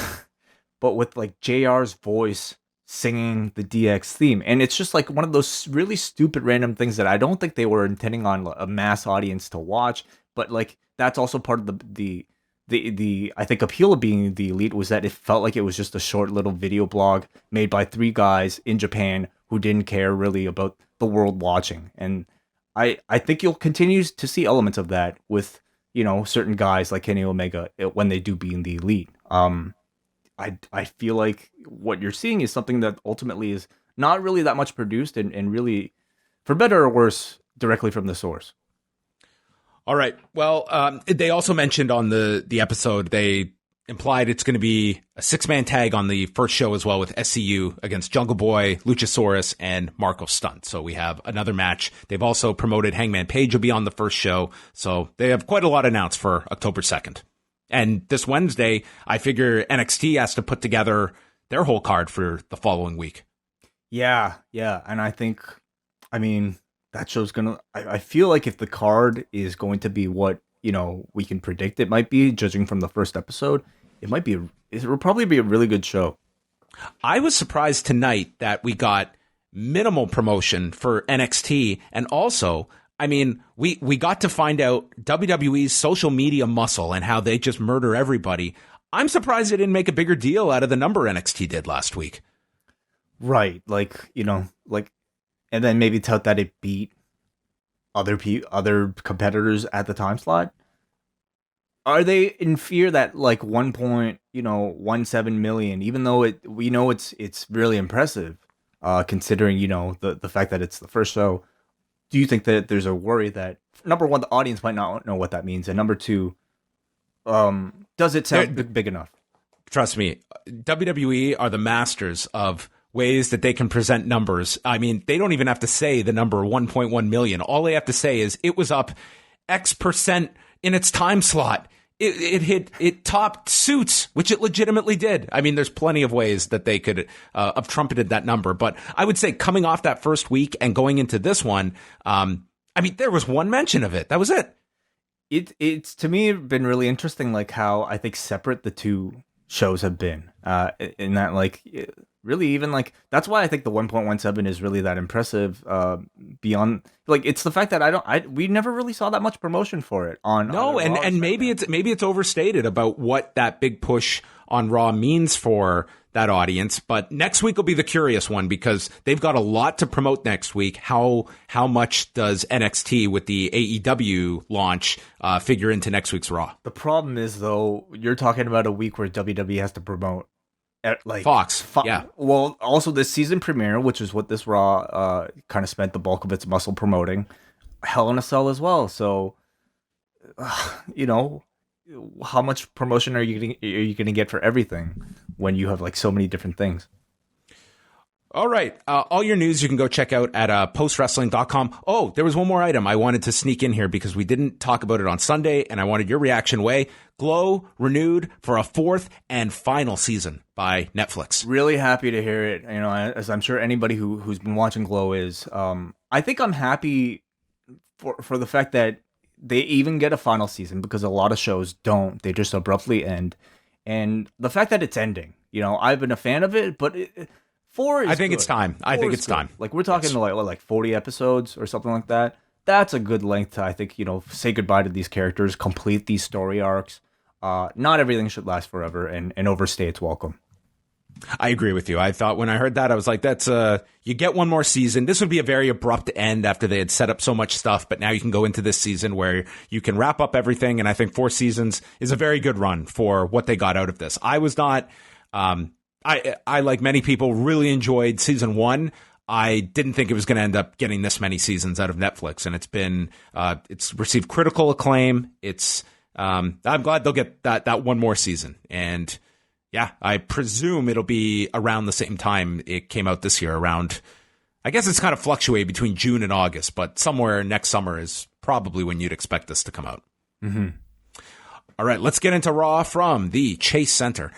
but with JR's voice singing the DX theme. And it's just one of those really stupid random things that I don't think they were intending on a mass audience to watch. But that's also part of the I think appeal of being the elite was that it felt like it was just a short little video blog made by three guys in Japan who didn't care really about the world watching. And I think you'll continue to see elements of that with certain guys like Kenny Omega when they do be in the elite. I feel like what you're seeing is something that ultimately is not really that much produced and really, for better or worse, directly from the source. All right. Well, they also mentioned on the episode, they implied it's going to be a 6-man tag on the first show as well with SCU against Jungle Boy, Luchasaurus, and Marco Stunt. So we have another match. They've also promoted Hangman Page will be on the first show. So they have quite a lot announced for October 2nd. And this Wednesday, I figure NXT has to put together their whole card for the following week. Yeah. And I think, that show's going to, I feel like if the card is going to be what, we can predict it might be, judging from the first episode, it will probably be a really good show. I was surprised tonight that we got minimal promotion for NXT. And also, we got to find out WWE's social media muscle and how they just murder everybody. I'm surprised they didn't make a bigger deal out of the number NXT did last week. Right. And then maybe tout that it beat other competitors at the time slot. are they in fear that like 1.17 million, even though we know it's really impressive, considering the fact that it's the first show? Do you think that there's a worry that, number one, the audience might not know what that means, and number two, does it sound big enough? Trust me, WWE are the masters of ways that they can present numbers. I mean, they don't even have to say the number 1.1 million. All they have to say is it was up X% in its time slot. It topped Suits, which it legitimately did. I mean, there's plenty of ways that they could have trumpeted that number. But I would say coming off that first week and going into this one, I mean, there was one mention of it. That was it. It's to me been really interesting, like how I think separate the two shows have been. In that, like, really, even like that's why I think the 1.17 is really that impressive. Beyond, like, it's the fact that we never really saw that much promotion for it on. No, and maybe it's overstated about what that big push on Raw means for that audience. But next week will be the curious one because they've got a lot to promote next week. How much does NXT with the AEW launch figure into next week's Raw? The problem is, though, you're talking about a week where WWE has to promote like Fox. Yeah. Well, also this season premiere, which is what this Raw kind of spent the bulk of its muscle promoting, Hell in a Cell as well. So, how much promotion are you going to get for everything when you have like so many different things? All right. All your news you can go check out at postwrestling.com. Oh, there was one more item I wanted to sneak in here because we didn't talk about it on Sunday, and I wanted your reaction. Glow renewed for a fourth and final season by Netflix. Really happy to hear it. As I'm sure anybody who's been watching Glow is. I think I'm happy for the fact that they even get a final season because a lot of shows don't. They just abruptly end. And the fact that it's ending, I've been a fan of it, but four is I think good. It's time. I think it's time. Like, we're talking like 40 episodes or something like that. That's a good length to, I think, say goodbye to these characters, complete these story arcs. Not everything should last forever and overstay its welcome. I agree with you. I thought when I heard that, I was like, that's you get one more season. This would be a very abrupt end after they had set up so much stuff, but now you can go into this season where you can wrap up everything, and I think 4 seasons is a very good run for what they got out of this. I was not, I like many people, really enjoyed season 1. I didn't think it was going to end up getting this many seasons out of Netflix, and it's received critical acclaim. I'm glad they'll get that one more season, and yeah, I presume it'll be around the same time it came out this year, around, I guess it's kind of fluctuated between June and August, but somewhere next summer is probably when you'd expect this to come out. Mm-hmm. All right, let's get into Raw from the Chase Center.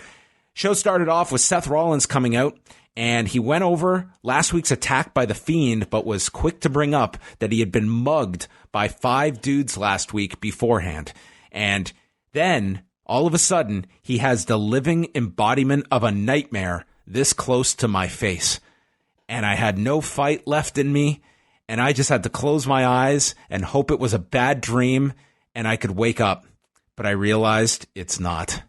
Show started off with Seth Rollins coming out, and he went over last week's attack by the Fiend, but was quick to bring up that he had been mugged by 5 dudes last week beforehand. And then, all of a sudden, he has the living embodiment of a nightmare this close to my face. And I had no fight left in me, and I just had to close my eyes and hope it was a bad dream and I could wake up. But I realized it's not.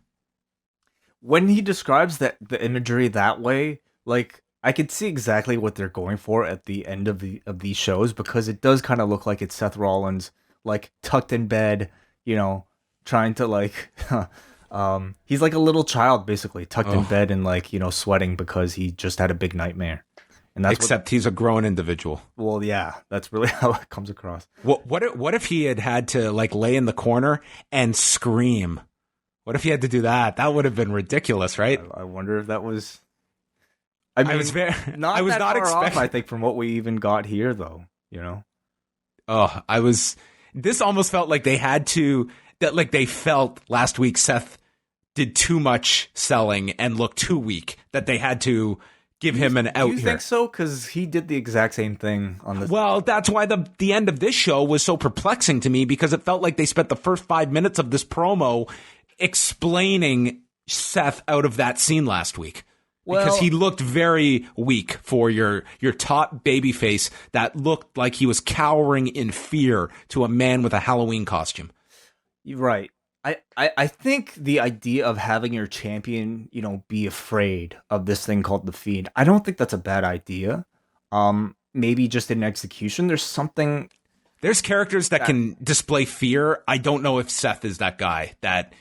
When he describes the imagery that way, like, I could see exactly what they're going for at the end of these shows, because it does kind of look like it's Seth Rollins, like, tucked in bed, trying to, like, he's like a little child, basically, tucked in bed and, like, sweating because he just had a big nightmare. And that's Except he's a grown individual. Well, yeah, that's really how it comes across. What if he had to, like, lay in the corner and scream? What if he had to do that? That would have been ridiculous, right? I wonder if that was... I mean, I was not expecting. I think, from what we even got here, though, This almost felt like they had to... they felt last week Seth did too much selling and looked too weak, that they had to give him an out here. You think so? Because he did the exact same thing on this. Well, that's why the end of this show was so perplexing to me, because it felt like they spent the first 5 minutes of this promo explaining Seth out of that scene last week. Because he looked very weak for your top babyface that looked like he was cowering in fear to a man with a Halloween costume. Right. I think the idea of having your champion, be afraid of this thing called the Fiend, I don't think that's a bad idea. Maybe just in execution, there's something There's characters that can display fear. I don't know if Seth is that guy that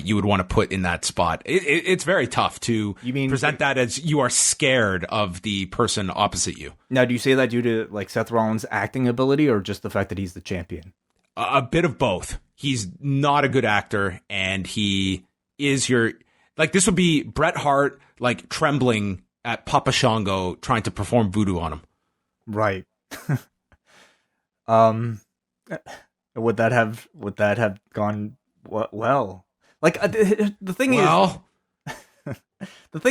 you would want to put in that spot. It's very tough to present that as you are scared of the person opposite you. Now, do you say that due to like Seth Rollins' acting ability or just the fact that he's the champion? A bit of both. He's not a good actor, and he is this would be Bret Hart like trembling at Papa Shango trying to perform voodoo on him. Right. Would that have gone well? Like the thing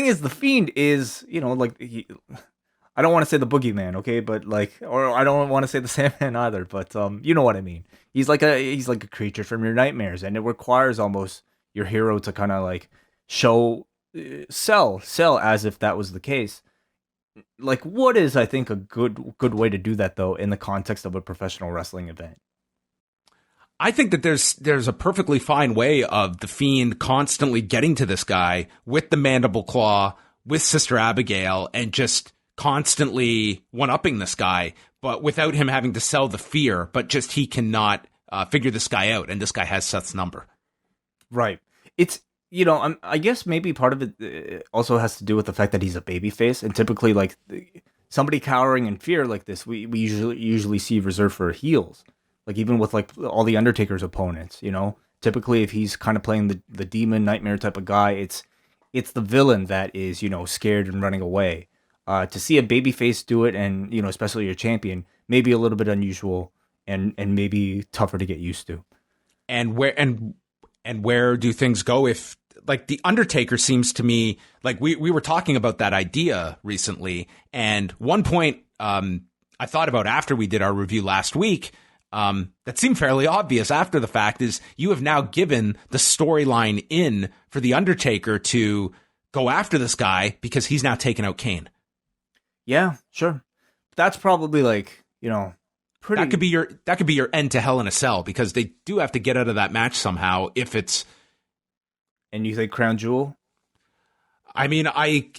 is, the Fiend is, like I don't want to say the boogeyman, okay, but or I don't want to say the Sandman either, but you know what I mean. He's like a creature from your nightmares, and it requires almost your hero to kind of like sell as if that was the case. Like, what is, I think, a good way to do that though in the context of a professional wrestling event? I think that there's a perfectly fine way of the Fiend constantly getting to this guy with the mandible claw, with Sister Abigail, and just constantly one-upping this guy, but without him having to sell the fear, but just he cannot figure this guy out, and this guy has Seth's number. Right. It's, I guess maybe part of it also has to do with the fact that he's a babyface, and typically, like, somebody cowering in fear like this, we usually see reserved for heels. Like, even with, like, all the Undertaker's opponents, typically if he's kind of playing the demon nightmare type of guy, it's the villain that is, scared and running away. To see a babyface do it, and, especially your champion, maybe a little bit unusual and maybe tougher to get used to. And where do things go if, like, the Undertaker seems to me, like, we were talking about that idea recently, and one point I thought about after we did our review last week, that seemed fairly obvious after the fact, is you have now given the storyline in for the Undertaker to go after this guy because he's now taken out Kane. Yeah, sure. That's probably like, pretty. That could be your end to Hell in a Cell, because they do have to get out of that match somehow if it's. And you think Crown Jewel? I mean, I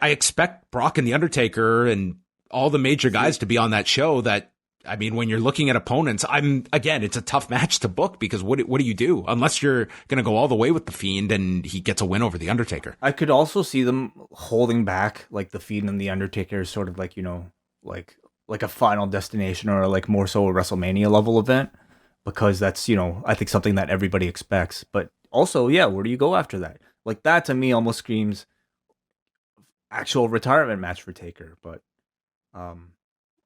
expect Brock and the Undertaker and all the major guys to be on that show. That, I mean, when you're looking at opponents, it's a tough match to book, because what do you do unless you're going to go all the way with the Fiend and he gets a win over the Undertaker? I could also see them holding back, like, the Fiend and the Undertaker, sort of like, like a Final Destination, or like more so a WrestleMania level event, because that's, I think something that everybody expects. But also, yeah, where do you go after that? Like, that to me almost screams actual retirement match for Taker, but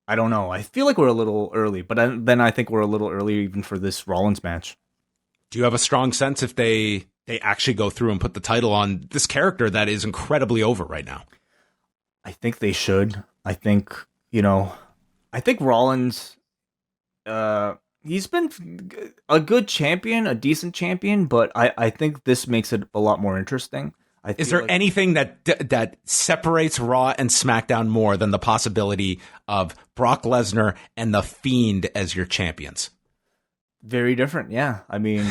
I don't know. I feel like we're a little early, but then I think we're a little early even for this Rollins match. Do you have a strong sense if they actually go through and put the title on this character that is incredibly over right now? I think they should. I think, Rollins, he's been a good champion, a decent champion, but I think this makes it a lot more interesting. Is there anything that separates Raw and SmackDown more than the possibility of Brock Lesnar and The Fiend as your champions? Very different, yeah. I mean,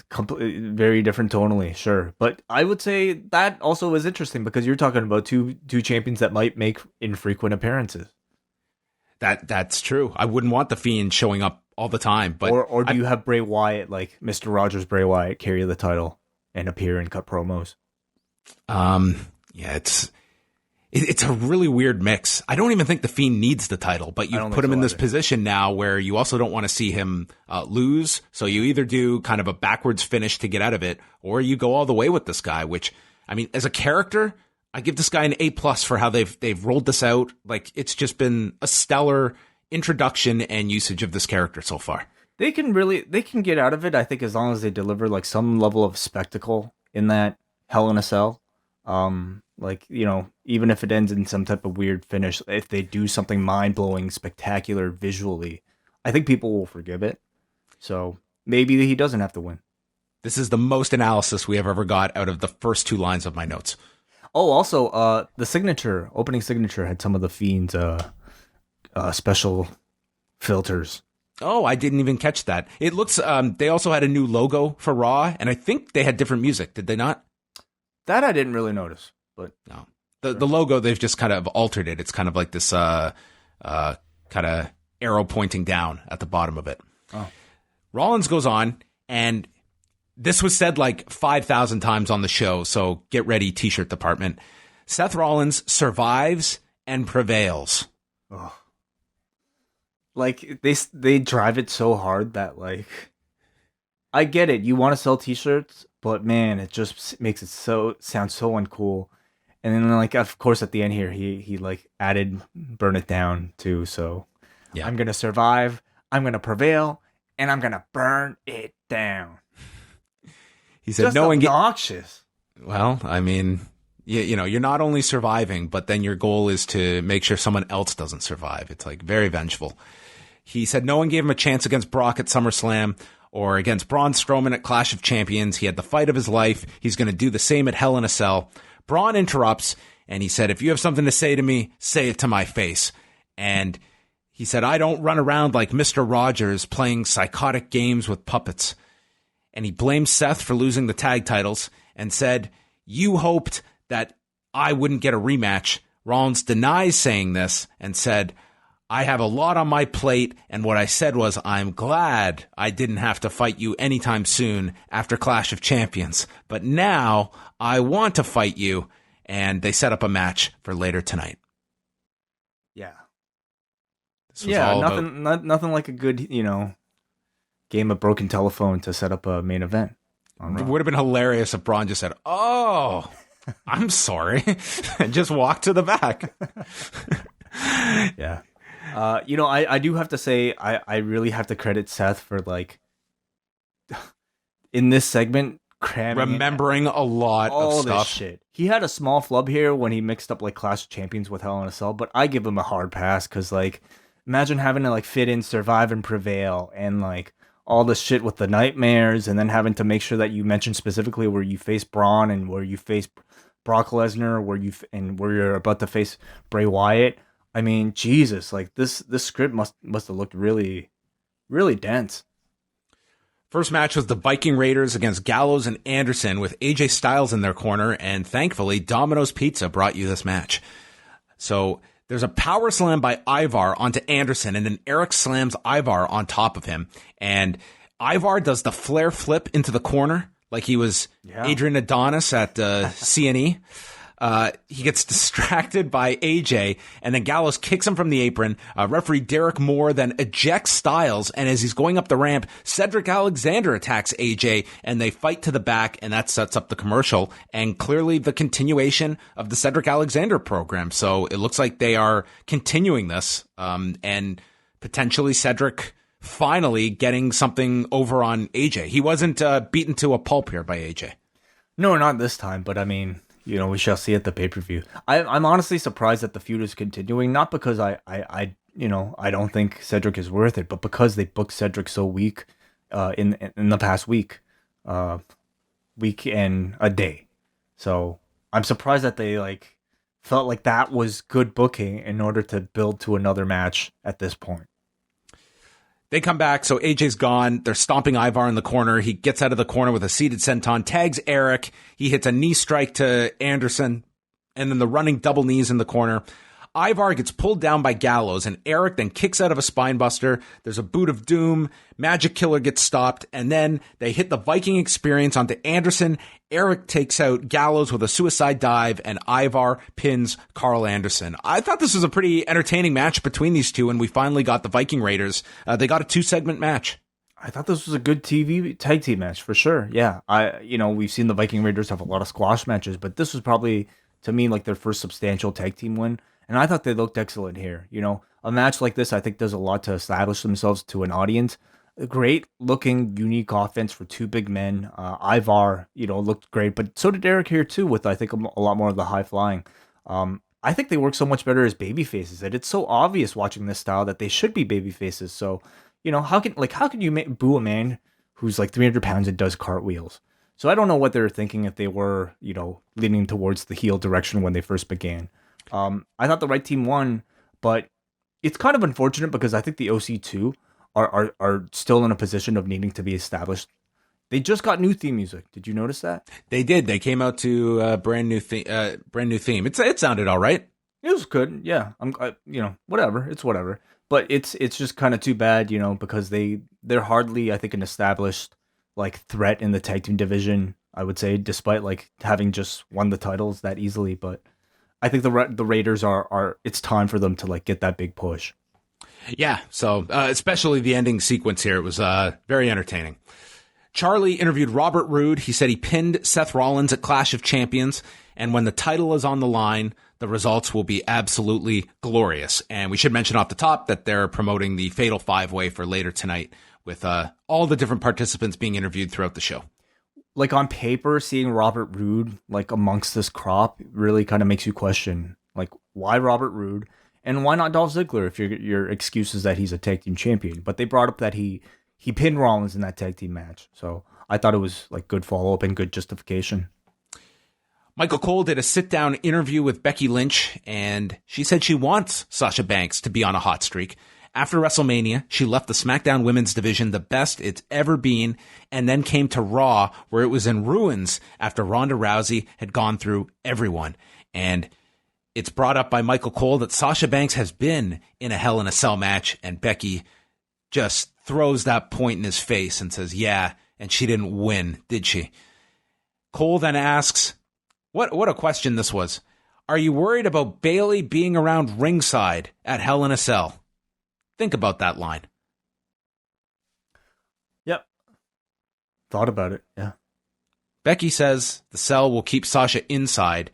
very different tonally, sure. But I would say that also is interesting, because you're talking about two champions that might make infrequent appearances. That's true. I wouldn't want The Fiend showing up all the time. But or do you have Bray Wyatt, like Mr. Rogers Bray Wyatt, carry the title and appear and cut promos? Yeah, it's a really weird mix. I don't even think The Fiend needs the title, but you put him in this position now where you also don't want to see him lose. So you either do kind of a backwards finish to get out of it, or you go all the way with this guy, which, I mean, as a character, I give this guy an A+ for how they've rolled this out. Like, it's just been a stellar introduction and usage of this character so far. They can get out of it, I think, as long as they deliver like some level of spectacle in that Hell in a Cell. Like, even if it ends in some type of weird finish, if they do something mind-blowing, spectacular visually, I think people will forgive it. So maybe he doesn't have to win. This is the most analysis we have ever got out of the first two lines of my notes. Oh, also, the opening signature had some of the Fiend's special filters. Oh, I didn't even catch that. It looks, they also had a new logo for Raw, and I think they had different music. Did they not? That I didn't really notice, but no. The logo, they've just kind of altered it. It's kind of like this kind of arrow pointing down at the bottom of it. Oh. Rollins goes on, and this was said like 5,000 times on the show, so get ready, t-shirt department. Seth Rollins survives and prevails. Oh. Like, they drive it so hard that, like, I get it. You want to sell t-shirts, but man, it just makes it sound so uncool. And then, like, of course, at the end here, he like added "burn it down" too. So, yeah. I'm gonna survive, I'm gonna prevail, and I'm gonna burn it down. He said, just "No one obnoxious." Well, I mean, you know, you're not only surviving, but then your goal is to make sure someone else doesn't survive. It's like very vengeful. He said no one gave him a chance against Brock at SummerSlam or against Braun Strowman at Clash of Champions. He had the fight of his life. He's going to do the same at Hell in a Cell. Braun interrupts, and he said, if you have something to say to me, say it to my face. And he said, I don't run around like Mr. Rogers playing psychotic games with puppets. And he blamed Seth for losing the tag titles and said, you hoped that I wouldn't get a rematch. Rollins denies saying this and said, I have a lot on my plate, and what I said was, I'm glad I didn't have to fight you anytime soon after Clash of Champions. But now I want to fight you, and they set up a match for later tonight. Yeah. Nothing nothing like a good, game of broken telephone to set up a main event. It would have been hilarious if Braun just said, oh, I'm sorry, and just walked to the back. Yeah. I do have to say, I really have to credit Seth for, like, in this segment, remembering a lot of stuff. This shit. He had a small flub here when he mixed up, like, Clash of Champions with Hell in a Cell, but I give him a hard pass because, like, imagine having to, like, fit in, survive, and prevail, and, like, all this shit with the nightmares, and then having to make sure that you mention specifically where you face Braun and where you face Brock Lesnar, where you're about to face Bray Wyatt. I mean, Jesus, like this script must have looked really, really dense. First match was the Viking Raiders against Gallows and Anderson with AJ Styles in their corner, and thankfully Domino's Pizza brought you this match. So there's a power slam by Ivar onto Anderson, and then Eric slams Ivar on top of him, and Ivar does the flare flip into the corner like he was Adrian Adonis at CNE. He gets distracted by AJ, and then Gallows kicks him from the apron. Referee Derek Moore then ejects Styles, and as he's going up the ramp, Cedric Alexander attacks AJ, and they fight to the back, and that sets up the commercial, and clearly the continuation of the Cedric Alexander program. So it looks like they are continuing this, and potentially Cedric finally getting something over on AJ. He wasn't beaten to a pulp here by AJ. No, not this time, but I mean, we shall see at the pay-per-view. I'm honestly surprised that the feud is continuing, not because I don't think Cedric is worth it, but because they booked Cedric so weak in the past week and a day. So I'm surprised that they felt like that was good booking in order to build to another match at this point. They come back, so AJ's gone. They're stomping Ivar in the corner. He gets out of the corner with a seated senton, tags Eric. He hits a knee strike to Anderson, and then the running double knees in the corner. Ivar gets pulled down by Gallows, and Eric then kicks out of a spinebuster. There's a boot of doom. Magic Killer gets stopped, and then they hit the Viking Experience onto Anderson. Eric takes out Gallows with a suicide dive, and Ivar pins Carl Anderson. I thought this was a pretty entertaining match between these two, and we finally got the Viking Raiders. They got a 2-segment match. I thought this was a good TV tag team match for sure. Yeah, we've seen the Viking Raiders have a lot of squash matches, but this was probably, to me, like their first substantial tag team win. And I thought they looked excellent here. A match like this, I think, does a lot to establish themselves to an audience. A great looking, unique offense for two big men. Ivar, looked great, but so did Eric here too, with I think a lot more of the high flying. I think they work so much better as baby faces that it's so obvious watching this style that they should be baby faces. So, how can you boo a man who's like 300 pounds and does cartwheels? So I don't know what they were thinking if they were, leaning towards the heel direction when they first began. I thought the right team won, but it's kind of unfortunate because I think the OC2 are still in a position of needing to be established. They just got new theme music. Did you notice that? They did. They came out to a brand new theme. It sounded all right. It was good. Yeah. Whatever. It's whatever. But it's just kind of too bad, because they're hardly, I think, an established like threat in the tag team division, I would say, despite like having just won the titles that easily. But I think the Raiders are it's time for them to like get that big push. Yeah, so especially the ending sequence here, it was very entertaining. Charlie interviewed Robert Roode. He said he pinned Seth Rollins at Clash of Champions, and when the title is on the line, the results will be absolutely glorious. And we should mention off the top that they're promoting the Fatal 5-Way for later tonight with all the different participants being interviewed throughout the show. Like on paper, seeing Robert Roode like amongst this crop really kind of makes you question, like, why Robert Roode and why not Dolph Ziggler if your excuse is that he's a tag team champion. But they brought up that he pinned Rollins in that tag team match. So I thought it was like good follow-up and good justification. Michael Cole did a sit-down interview with Becky Lynch, and she said she wants Sasha Banks to be on a hot streak. After WrestleMania, she left the SmackDown Women's division the best it's ever been, and then came to Raw, where it was in ruins after Ronda Rousey had gone through everyone. And it's brought up by Michael Cole that Sasha Banks has been in a Hell in a Cell match, and Becky just throws that point in his face and says, yeah, and she didn't win, did she? Cole then asks, what a question this was. Are you worried about Bayley being around ringside at Hell in a Cell? Think about that line. Yep. Thought about it, yeah. Becky says the cell will keep Sasha inside.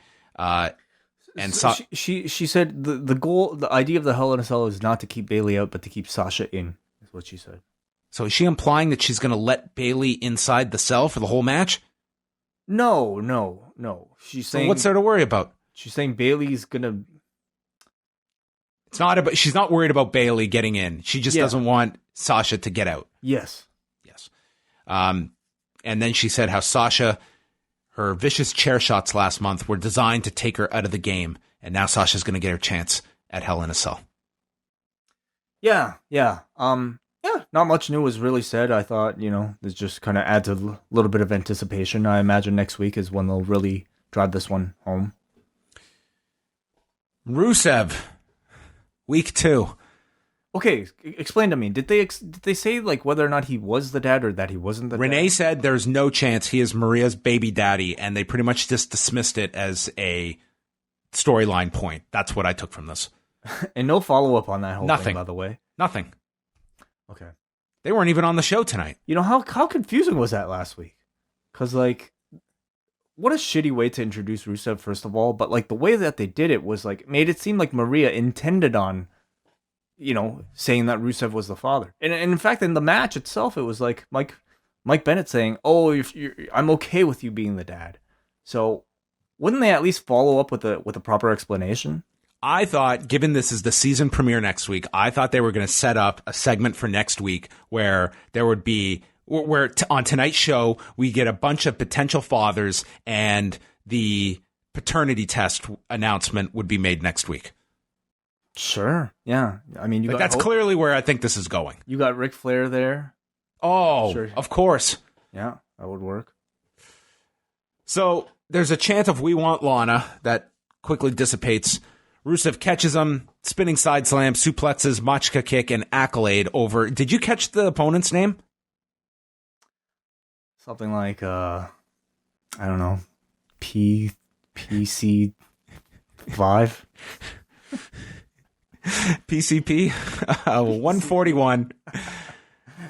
She said the goal, the idea of the Hell in a Cell is not to keep Bayley out, but to keep Sasha in, is what she said. So is she implying that she's going to let Bayley inside the cell for the whole match? No. She's saying, so what's there to worry about? She's saying Bayley's going to... It's not about, she's not worried about Bayley getting in. She just doesn't want Sasha to get out. Yes. And then she said how Sasha, her vicious chair shots last month were designed to take her out of the game. And now Sasha's going to get her chance at Hell in a Cell. Yeah. Not much new was really said. I thought, this just kind of adds a little bit of anticipation. I imagine next week is when they'll really drive this one home. Rusev. Week 2. Okay, explain to me. Did they say like whether or not he was the dad or that he wasn't the dad? Renee said there's no chance he is Maria's baby daddy, and they pretty much just dismissed it as a storyline point. That's what I took from this. And no follow-up on that whole thing, by the way. Nothing. Okay. They weren't even on the show tonight. How confusing was that last week? Because, like, what a shitty way to introduce Rusev, first of all. But, like, the way that they did it was, like, made it seem like Maria intended on, saying that Rusev was the father. And in fact, in the match itself, it was like Mike Bennett saying, "Oh, I'm okay with you being the dad." So, wouldn't they at least follow up with a proper explanation? I thought, given this is the season premiere next week, I thought they were going to set up a segment for next week where there would be, on tonight's show, we get a bunch of potential fathers and the paternity test announcement would be made next week. Sure. Yeah. I mean, that's clearly where I think this is going. You got Ric Flair there. Oh, sure. Of course. Yeah, that would work. So there's a chant of "We Want Lana" that quickly dissipates. Rusev catches him, spinning side slam, suplexes, Machka kick, and accolade over. Did you catch the opponent's name? Something like, I don't know, PC5? PCP? 141.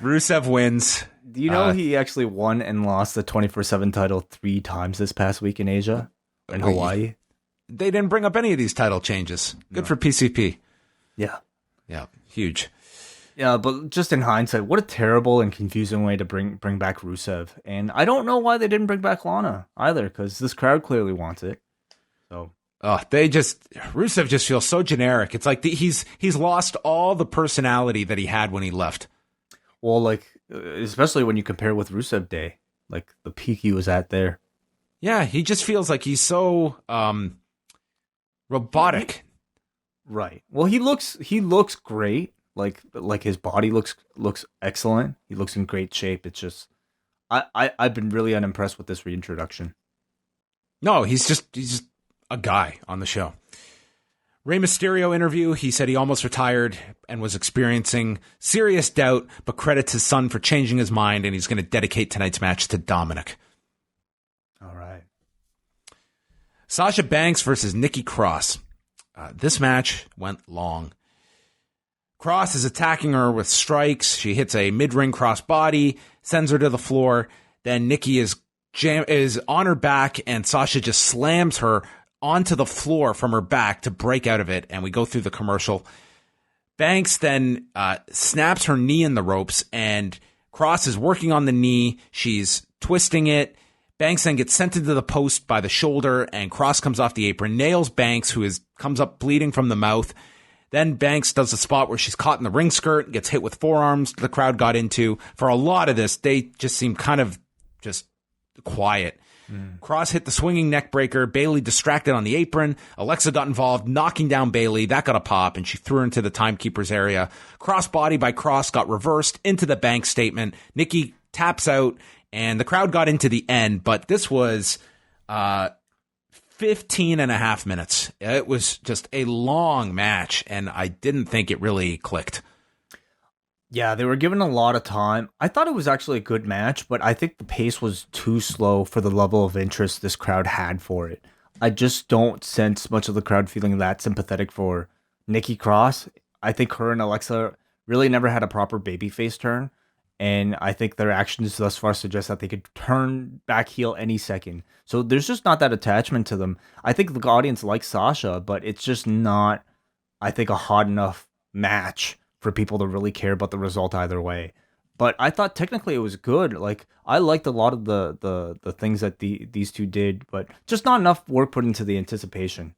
Rusev wins. Do you know he actually won and lost the 24/7 title 3 times this past week in Asia? In Hawaii? They didn't bring up any of these title changes. Good for PCP. Yeah. Yeah, huge. Yeah, but just in hindsight, what a terrible and confusing way to bring back Rusev. And I don't know why they didn't bring back Lana either, because this crowd clearly wants it. So Rusev just feels so generic. It's like he's lost all the personality that he had when he left. Well, like, especially when you compare with Rusev Day, like the peak he was at there. Yeah, he just feels like he's so robotic. Right. Well, he looks great. Like his body looks excellent. He looks in great shape. It's just I've been really unimpressed with this reintroduction. No, he's just a guy on the show. Rey Mysterio interview, he said he almost retired and was experiencing serious doubt, but credits his son for changing his mind, and he's going to dedicate tonight's match to Dominic. All right. Sasha Banks versus Nikki Cross. This match went long. Cross is attacking her with strikes. She hits a mid-ring cross body, sends her to the floor. Then Nikki is on her back, and Sasha just slams her onto the floor from her back to break out of it, and we go through the commercial. Banks then snaps her knee in the ropes, and Cross is working on the knee. She's twisting it. Banks then gets sent into the post by the shoulder, and Cross comes off the apron, nails Banks, who comes up bleeding from the mouth. Then Banks does a spot where she's caught in the ring skirt and gets hit with forearms the crowd got into. For a lot of this, they just seem kind of just quiet. Cross hit the swinging neck breaker. Bayley distracted on the apron. Alexa got involved, knocking down Bayley. That got a pop, and she threw her into the timekeeper's area. Cross body by Cross got reversed into the Banks statement. Nikki taps out, and the crowd got into the end, but this was 15 and a half minutes. It was just a long match, and I didn't think it really clicked. Yeah, they were given a lot of time. I thought it was actually a good match, but I think the pace was too slow for the level of interest this crowd had for it. I just don't sense much of the crowd feeling that sympathetic for Nikki Cross. I think her and Alexa really never had a proper babyface turn, and I think their actions thus far suggest that they could turn back heel any second. So there's just not that attachment to them. I think the audience likes Sasha, but it's just not, I think, a hot enough match for people to really care about the result either way. But I thought technically it was good. Like, I liked a lot of the things that these two did, but just not enough work put into the anticipation.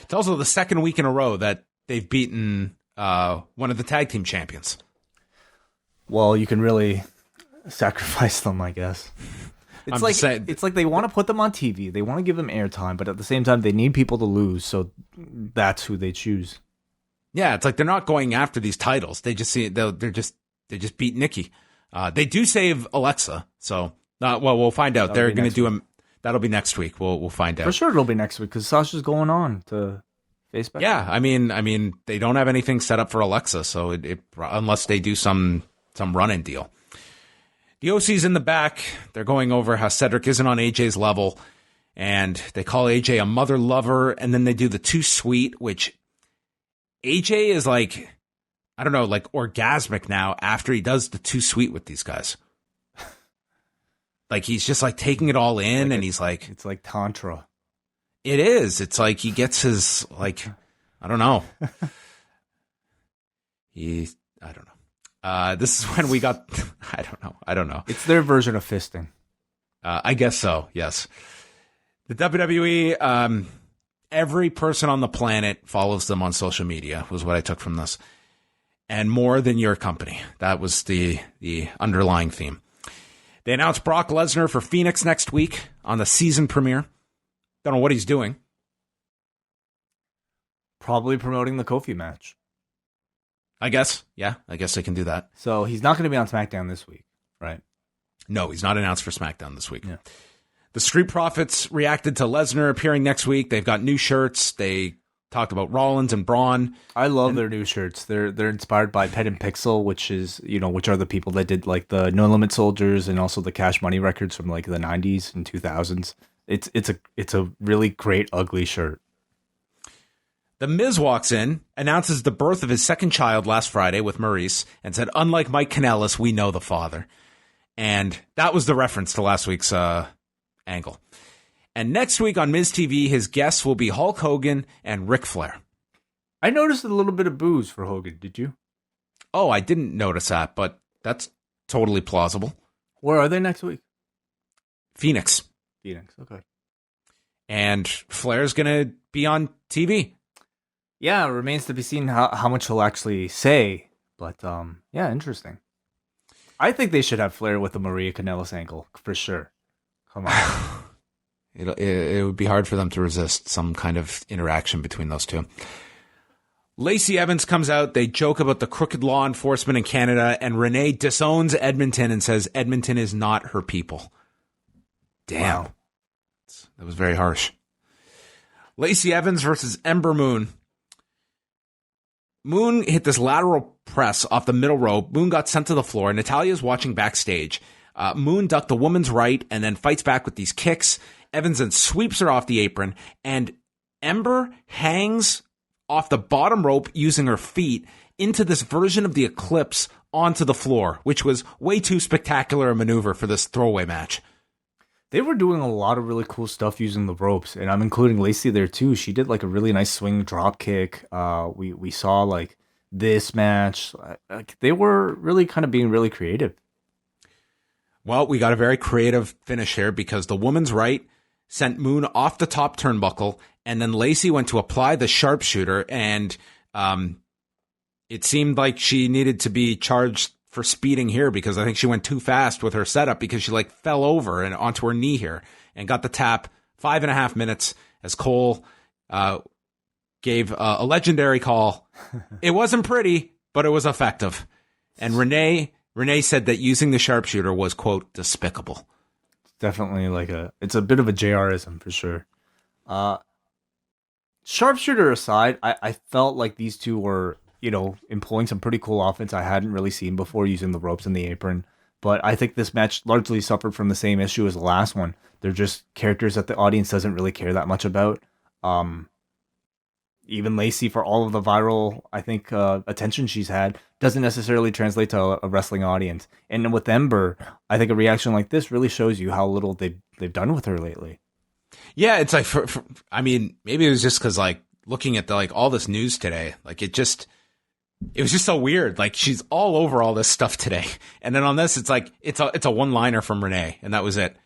It's also the second week in a row that they've beaten one of the tag team champions. Well, you can really sacrifice them, I guess. It's like they want to put them on TV. They want to give them airtime, but at the same time, they need people to lose, so that's who they choose. Yeah, it's like they're not going after these titles. They just they just beat Nikki. They do save Alexa, so we'll find out. They're going to do them. That'll be next week. We'll find out. For sure, it'll be next week because Sasha's going on to face back. Yeah, I mean, they don't have anything set up for Alexa, so unless they do some run-in deal. The OC's in the back. They're going over how Cedric isn't on AJ's level, and they call AJ a mother lover, and then they do the too sweet, which AJ is like, I don't know, like orgasmic now after he does the too sweet with these guys. Like he's just like taking it all in, and he's like, it's like Tantra. It is. It's like he gets his, like, I don't know. I don't know. This is when we got, I don't know. It's their version of fisting. I guess so, yes. The WWE, every person on the planet follows them on social media, was what I took from this. And more than your company. That was the underlying theme. They announced Brock Lesnar for Phoenix next week on the season premiere. Don't know what he's doing. Probably promoting the Kofi match. I guess. Yeah, I guess they can do that. So he's not going to be on SmackDown this week, right? No, he's not announced for SmackDown this week. Yeah. The Street Profits reacted to Lesnar appearing next week. They've got new shirts. They talked about Rollins and Braun. I love their new shirts. They're inspired by Pet and Pixel, which are the people that did like the No Limit Soldiers and also the Cash Money records from like the 90s and 2000s. It's a really great ugly shirt. The Miz walks in, announces the birth of his second child last Friday with Maurice, and said, "Unlike Mike Kanellis, we know the father." And that was the reference to last week's angle. And next week on Miz TV, his guests will be Hulk Hogan and Ric Flair. I noticed a little bit of booze for Hogan. Did you? Oh, I didn't notice that, but that's totally plausible. Where are they next week? Phoenix. Okay. And Flair's going to be on TV. Yeah, it remains to be seen how much he'll actually say. But, yeah, interesting. I think they should have Flair with the Maria Kanellis angle, for sure. Come on. It would be hard for them to resist some kind of interaction between those two. Lacey Evans comes out. They joke about the crooked law enforcement in Canada, and Renee disowns Edmonton and says Edmonton is not her people. Damn. Wow. That was very harsh. Lacey Evans versus Ember Moon. Moon hit this lateral press off the middle rope. Moon got sent to the floor. Natalya's watching backstage. Moon ducked the woman's right and then fights back with these kicks. Evans then sweeps her off the apron, and Ember hangs off the bottom rope using her feet into this version of the Eclipse onto the floor, which was way too spectacular a maneuver for this throwaway match. They were doing a lot of really cool stuff using the ropes, and I'm including Lacey there too. She did like a really nice swing drop kick. We saw like this match. Like, they were really kind of being really creative. Well, we got a very creative finish here because the woman's right sent Moon off the top turnbuckle, and then Lacey went to apply the sharpshooter, and it seemed like she needed to be charged for speeding here because I think she went too fast with her setup because she like fell over and onto her knee here and got the tap. 5.5 minutes as Cole gave a legendary call. It wasn't pretty, but it was effective. And Renee said that using the sharpshooter was, quote, despicable. Definitely it's a bit of a JRism for sure. Sharpshooter aside, I felt like these two were, employing some pretty cool offense I hadn't really seen before using the ropes and the apron. But I think this match largely suffered from the same issue as the last one. They're just characters that the audience doesn't really care that much about. Even Lacey, for all of the viral, I think, attention she's had, doesn't necessarily translate to a wrestling audience. And with Ember, I think a reaction like this really shows you how little they've done with her lately. Yeah, it's like, maybe it was just because, like, looking at all this news today, like, it was just so weird. Like, she's all over all this stuff today. And then on this, it's like, it's a one-liner from Renee, and that was it.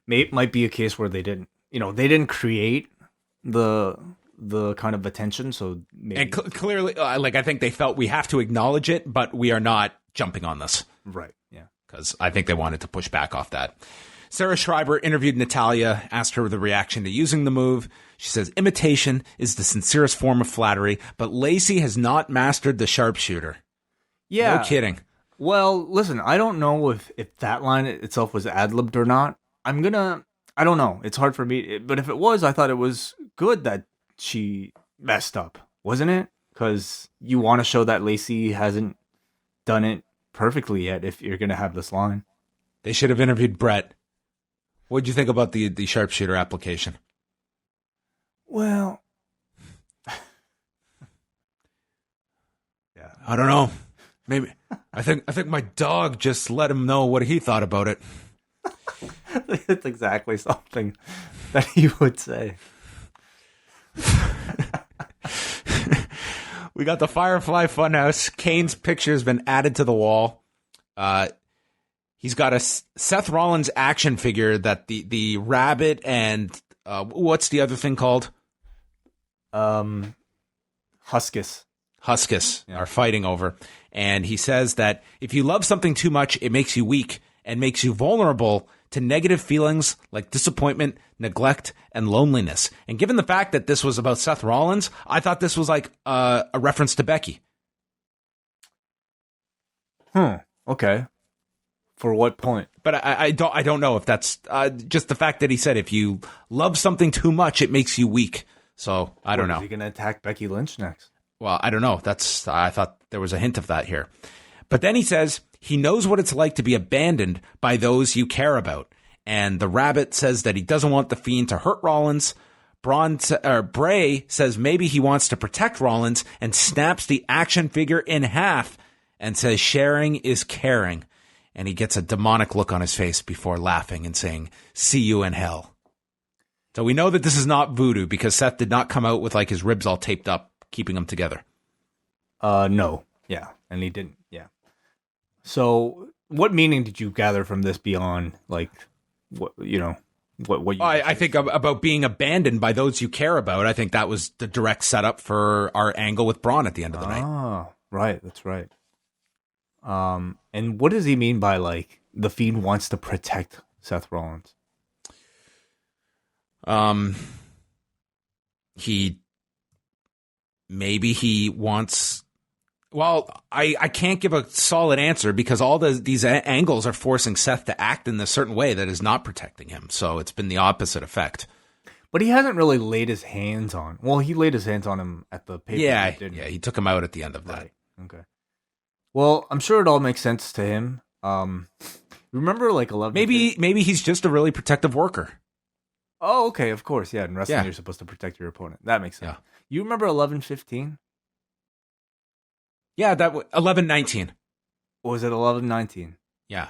Might be a case where they didn't create the kind of attention, so maybe. And clearly, I think they felt we have to acknowledge it, but we are not jumping on this. Right, yeah. Because I think they wanted to push back off that. Sarah Schreiber interviewed Natalya, asked her the reaction to using the move. She says, imitation is the sincerest form of flattery, but Lacey has not mastered the sharpshooter. Yeah. No kidding. Well, listen, I don't know if that line itself was ad-libbed or not. I don't know. It's hard for me. But if it was, I thought it was good that she messed up, wasn't it? Because you want to show that Lacey hasn't done it perfectly yet if you're going to have this line. They should have interviewed Brett. What did you think about the sharpshooter application? Well, yeah, I don't know. Maybe I think my dog just let him know what he thought about it. It's exactly something that he would say. We got the Firefly Funhouse. Kane's picture has been added to the wall. He's got a Seth Rollins action figure that the rabbit and what's the other thing called? Huskus are fighting over. And he says that if you love something too much, it makes you weak and makes you vulnerable to negative feelings like disappointment, neglect, and loneliness. And given the fact that this was about Seth Rollins, I thought this was like a reference to Becky. Okay. For what point? But I don't know if that's just the fact that he said if you love something too much, it makes you weak. So I don't know. Is he going to attack Becky Lynch next? Well, I don't know. I thought there was a hint of that here. But then he says he knows what it's like to be abandoned by those you care about. And the rabbit says that he doesn't want the Fiend to hurt Rollins. Bray says maybe he wants to protect Rollins and snaps the action figure in half and says sharing is caring. And he gets a demonic look on his face before laughing and saying, "See you in hell." So we know that this is not voodoo because Seth did not come out with like his ribs all taped up, keeping them together. No. Yeah. And he didn't. Yeah. So what meaning did you gather from this beyond like, what you I think about being abandoned by those you care about. I think that was the direct setup for our angle with Braun at the end of the night. Oh, right. That's right. And what does he mean by like the Fiend wants to protect Seth Rollins? He wants. Well, I can't give a solid answer because all these angles are forcing Seth to act in a certain way that is not protecting him. So it's been the opposite effect. But he hasn't really laid his hands on. Well, he laid his hands on him at the pay-per-view, didn't he? He took him out at the end of that. Right. Okay. Well, I'm sure it all makes sense to him. Remember, like 11. Maybe he's just a really protective worker. Oh, okay. Of course, yeah. In wrestling, you're supposed to protect your opponent. That makes sense. Yeah. You remember 11-15? Yeah, that 11-19. Or was it 11-19? Yeah.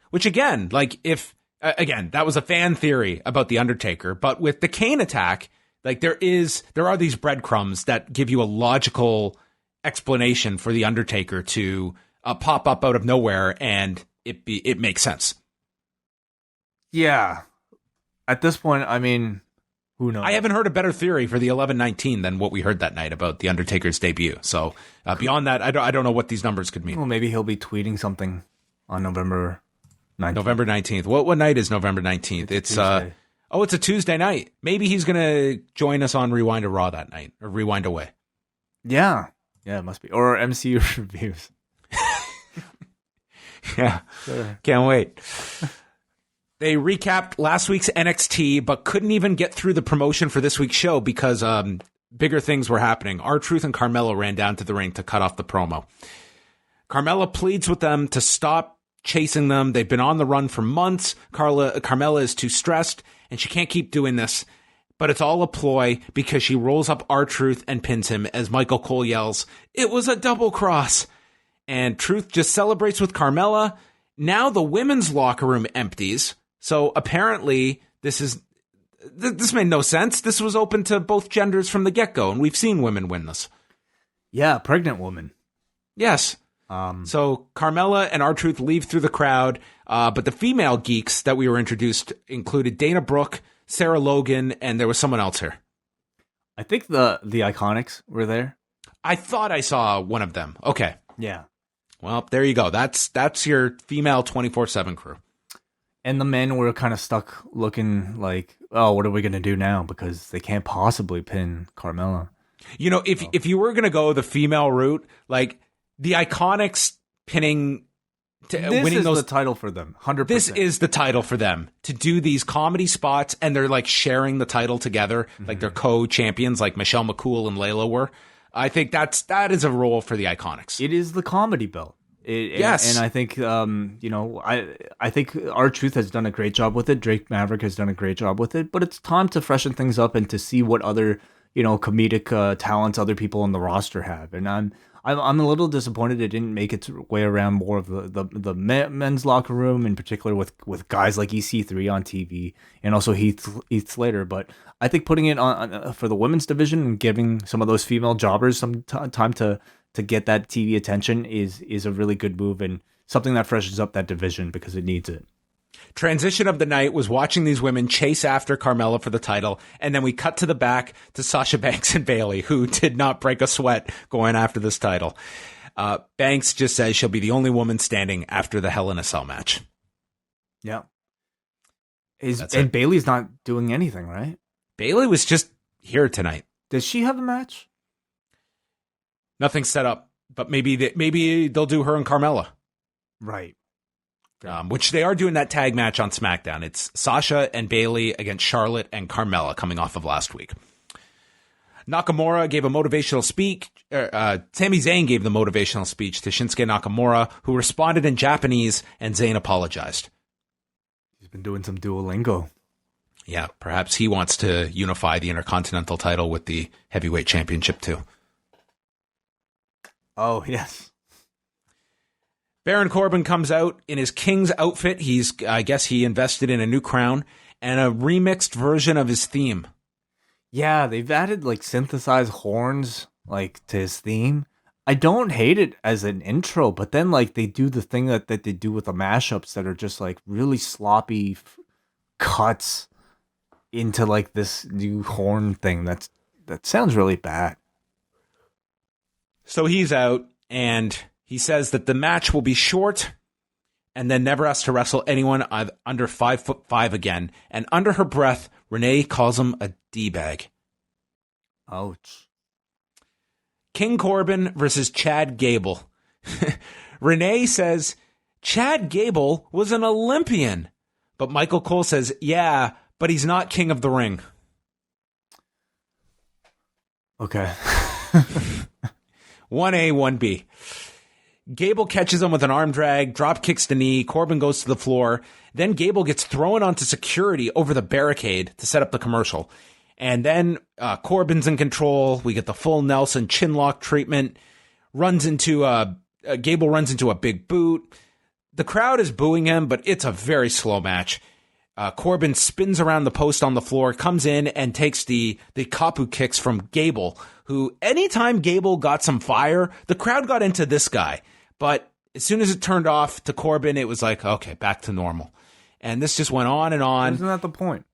Which again, like if that was a fan theory about the Undertaker, but with the Kane attack, like there are these breadcrumbs that give you a logical explanation for the Undertaker to pop up out of nowhere, and it makes sense. Yeah. At this point, I mean, who knows? I haven't heard a better theory for the 11-19 than what we heard that night about the Undertaker's debut. So beyond that, I don't know what these numbers could mean. Well, maybe he'll be tweeting something on November 19th. November 19th. What night is November 19th? It's it's a Tuesday night. Maybe he's going to join us on Rewind to Raw that night, or Rewind Away. Yeah. Yeah, it must be. Or MCU reviews. Yeah. Sure. Can't wait. They recapped last week's NXT, but couldn't even get through the promotion for this week's show because bigger things were happening. R-Truth and Carmella ran down to the ring to cut off the promo. Carmella pleads with them to stop chasing them. They've been on the run for months. Carmella is too stressed, and she can't keep doing this. But it's all a ploy because she rolls up R-Truth and pins him as Michael Cole yells, "It was a double cross." And Truth just celebrates with Carmella. Now the women's locker room empties. So apparently this made no sense. This was open to both genders from the get-go, and we've seen women win this. Yeah, pregnant woman. Yes. So Carmella and R-Truth leave through the crowd, but the female geeks that we were introduced included Dana Brooke, Sarah Logan, and there was someone else here. I think the Iconics were there. I thought I saw one of them. Okay. Yeah. Well, there you go. That's your female 24/7 crew. And the men were kind of stuck looking like, oh, what are we going to do now? Because they can't possibly pin Carmella. You know, if you were going to go the female route, like the Iconics winning the title for them, 100%. This is the title for them to do these comedy spots, and they're like sharing the title together, like they're co-champions, like Michelle McCool and Layla were. I think that is a role for the Iconics. It is the comedy belt. Yes. And I think, I think R-Truth has done a great job with it. Drake Maverick has done a great job with it. But it's time to freshen things up and to see what other, comedic talents other people on the roster have. And I'm a little disappointed it didn't make its way around more of the men's locker room, in particular with guys like EC3 on TV and also Heath Slater. But I think putting it on for the women's division and giving some of those female jobbers some time to get that TV attention is a really good move and something that freshens up that division because it needs it. Transition of the night was watching these women chase after Carmella for the title, and then we cut to the back to Sasha Banks and Bayley, who did not break a sweat going after this title. Banks just says she'll be the only woman standing after the Hell in a Cell match. Yeah. And Bayley's not doing anything, right? Bayley was just here tonight. Does she have a match? Nothing set up, but maybe they'll do her and Carmella. Right. Which they are doing that tag match on SmackDown. It's Sasha and Bayley against Charlotte and Carmella coming off of last week. Nakamura gave a motivational speech. Sami Zayn gave the motivational speech to Shinsuke Nakamura, who responded in Japanese, and Zayn apologized. He's been doing some Duolingo. Yeah, perhaps he wants to unify the Intercontinental title with the Heavyweight Championship too. Oh, yes. Baron Corbin comes out in his King's outfit. I guess he invested in a new crown and a remixed version of his theme. Yeah, they've added like synthesized horns like to his theme. I don't hate it as an intro, but then like they do the thing that they do with the mashups that are just like really sloppy cuts into like this new horn thing. That sounds really bad. So he's out, and he says that the match will be short and then never has to wrestle anyone under 5'5" again. And under her breath, Renee calls him a D-bag. Ouch. King Corbin versus Chad Gable. Renee says, Chad Gable was an Olympian. But Michael Cole says, yeah, but he's not King of the Ring. Okay. 1A, 1B. Gable catches him with an arm drag, drop kicks the knee. Corbin goes to the floor. Then Gable gets thrown onto security over the barricade to set up the commercial. And then Corbin's in control. We get the full Nelson chinlock treatment. Gable runs into a big boot. The crowd is booing him, but it's a very slow match. Corbin spins around the post on the floor, comes in and takes the Kapu kicks from Gable, who anytime Gable got some fire, the crowd got into this guy. But as soon as it turned off to Corbin, it was like, okay, back to normal. And this just went on and on. Isn't that the point?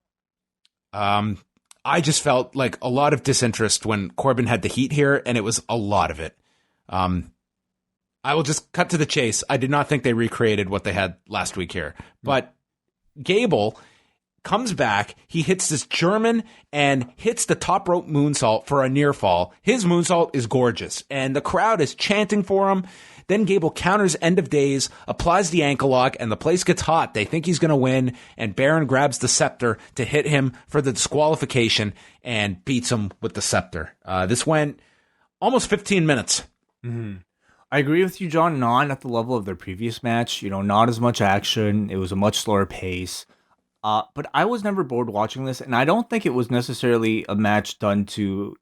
I just felt like a lot of disinterest when Corbin had the heat here, and it was a lot of it. I will just cut to the chase. I did not think they recreated what they had last week here. But Gable comes back. He hits this German and hits the top rope moonsault for a near fall. His moonsault is gorgeous, and the crowd is chanting for him. Then Gable counters End of Days, applies the ankle lock, and the place gets hot. They think he's going to win, and Baron grabs the scepter to hit him for the disqualification and beats him with the scepter. This went almost 15 minutes. Mm-hmm. I agree with you, John. Not at the level of their previous match. Not as much action. It was a much slower pace. But I was never bored watching this, and I don't think it was necessarily a match done to,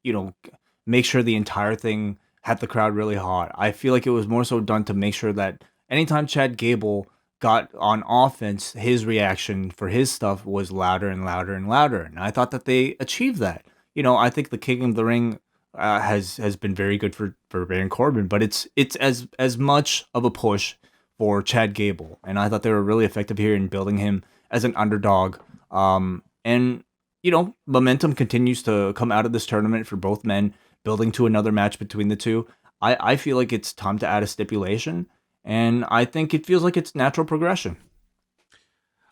make sure the entire thing had the crowd really hot. I feel like it was more so done to make sure that anytime Chad Gable got on offense, his reaction for his stuff was louder and louder and louder. And I thought that they achieved that. I think the King of the Ring has been very good for Baron Corbin, but it's as much of a push for Chad Gable. And I thought they were really effective here in building him as an underdog. And momentum continues to come out of this tournament for both men, building to another match between the two. I feel like it's time to add a stipulation, and I think it feels like it's natural progression.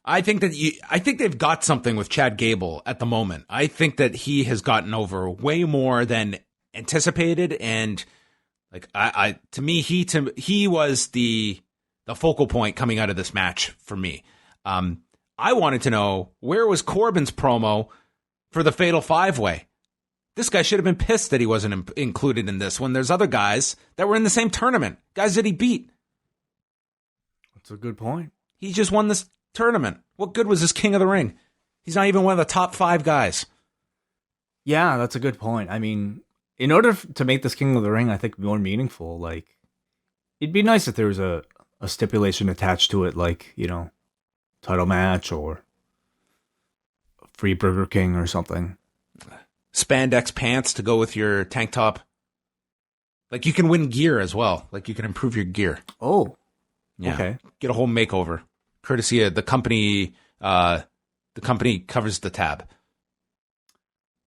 I think they've got something with Chad Gable at the moment. I think that he has gotten over way more than anticipated, and to me, he was the focal point coming out of this match for me. I wanted to know, where was Corbin's promo for the Fatal 5-Way? This guy should have been pissed that he wasn't included in this when there's other guys that were in the same tournament, guys that he beat. That's a good point. He just won this tournament. What good was this King of the Ring? He's not even one of the top 5 guys. Yeah, that's a good point. I mean, in order to make this King of the Ring, I think, more meaningful, it'd be nice if there was a stipulation attached to it, title match or free Burger King or something. Spandex pants to go with your tank top. You can win gear as well. You can improve your gear. Oh, yeah. Okay. Get a whole makeover, courtesy of the company. The company covers the tab.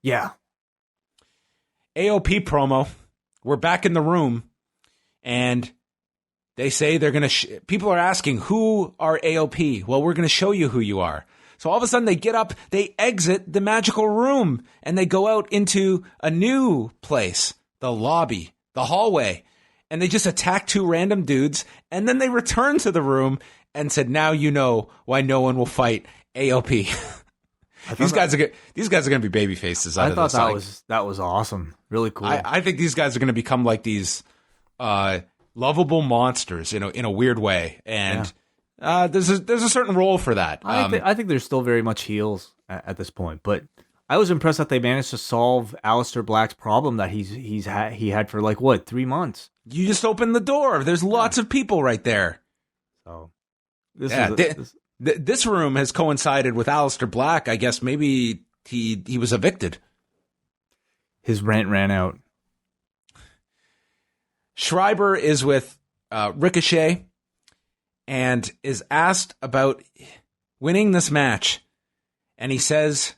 Yeah. AOP promo. We're back in the room, and they say they're going to... people are asking, who are AOP? Well, we're going to show you who you are. So all of a sudden they get up, they exit the magical room, and they go out into a new place, the lobby, the hallway, and they just attack 2 random dudes, and then they return to the room and said, now you know why no one will fight AOP. These guys are going to be baby faces out of this. I thought that was awesome. Really cool. I think these guys are going to become like these lovable monsters, in a weird way. And there's a certain role for that. I think they're still very much heels at this point, but I was impressed that they managed to solve Aleister Black's problem that he had for 3 months. You just opened the door. There's lots of people right there. So this room has coincided with Aleister Black. I guess maybe he was evicted. His rent ran out. Schreiber is with Ricochet and is asked about winning this match, and he says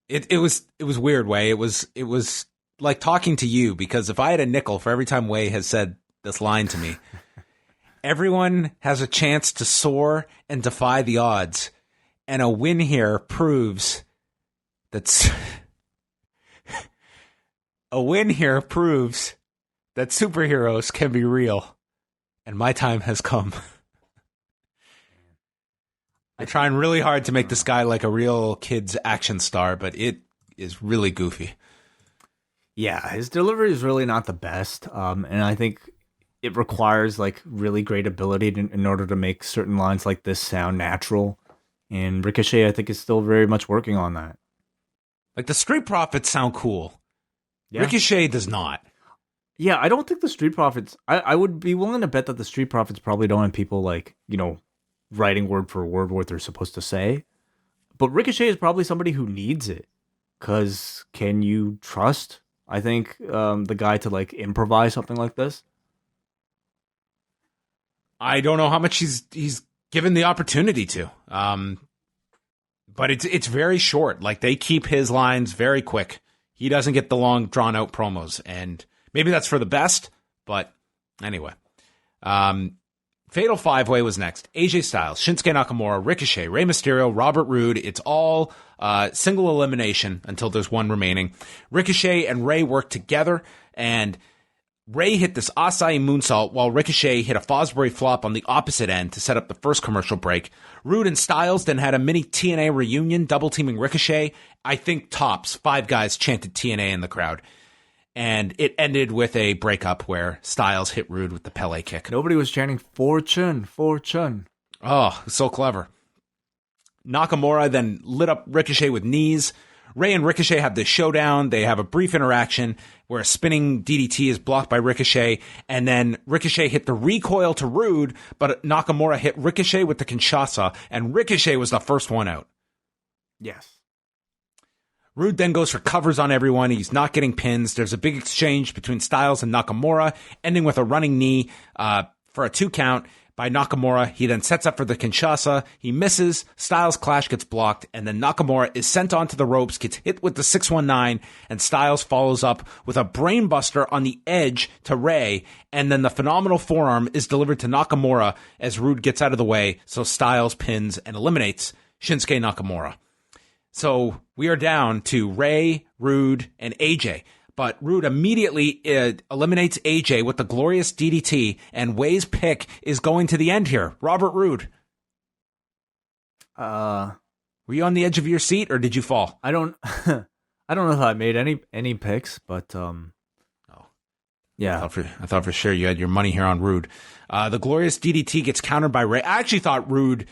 it was weird, Wai. It was like talking to you, because if I had a nickel for every time Wai has said this line to me, everyone has a chance to soar and defy the odds, and a win here proves that superheroes can be real, and my time has come. They're trying really hard to make this guy like a real kid's action star, but it is really goofy. Yeah, his delivery is really not the best. And I think it requires like really great ability in order to make certain lines like this sound natural. And Ricochet, I think, is still very much working on that. Like the Street Profits sound cool. Yeah. Ricochet does not. Yeah, I don't think the Street Profits. I would be willing to bet that the Street Profits probably don't have people like, writing word for word what they're supposed to say. But Ricochet is probably somebody who needs it. Because can you trust, I think, the guy to like improvise something like this? I don't know how much he's given the opportunity to. But it's very short. Like they keep his lines very quick. He doesn't get the long drawn out promos, and maybe that's for the best. But anyway, Fatal 5-Way was next. AJ Styles, Shinsuke Nakamura, Ricochet, Rey Mysterio, Robert Roode. It's all single elimination until there's one remaining. Ricochet and Rey work together, and Rey hit this Asai moonsault while Ricochet hit a Fosbury flop on the opposite end to set up the first commercial break. Roode and Styles then had a mini TNA reunion, double-teaming Ricochet. I think tops 5 guys chanted TNA in the crowd. And it ended with a breakup where Styles hit Roode with the Pele kick. Nobody was chanting Fortune, Fortune. Oh, so clever. Nakamura then lit up Ricochet with knees. Rey and Ricochet have this showdown. They have a brief interaction where a spinning DDT is blocked by Ricochet, and then Ricochet hit the recoil to Roode, but Nakamura hit Ricochet with the Kinshasa, and Ricochet was the first one out. Yes. Roode then goes for covers on everyone. He's not getting pins. There's a big exchange between Styles and Nakamura, ending with a running knee for a 2 count by Nakamura. He then sets up for the Kinshasa. He misses. Styles' clash gets blocked, and then Nakamura is sent onto the ropes, gets hit with the 619, and Styles follows up with a brainbuster on the edge to Rey, and then the phenomenal forearm is delivered to Nakamura as Roode gets out of the way, so Styles pins and eliminates Shinsuke Nakamura. So we are down to Rey, Roode, and AJ. But Roode immediately eliminates AJ with the glorious DDT, and Wai's pick is going to the end here. Robert Roode. Were you on the edge of your seat, or did you fall? I don't know if I made any picks, but yeah. I thought for sure you had your money here on Roode. The glorious DDT gets countered by Rey. I actually thought Roode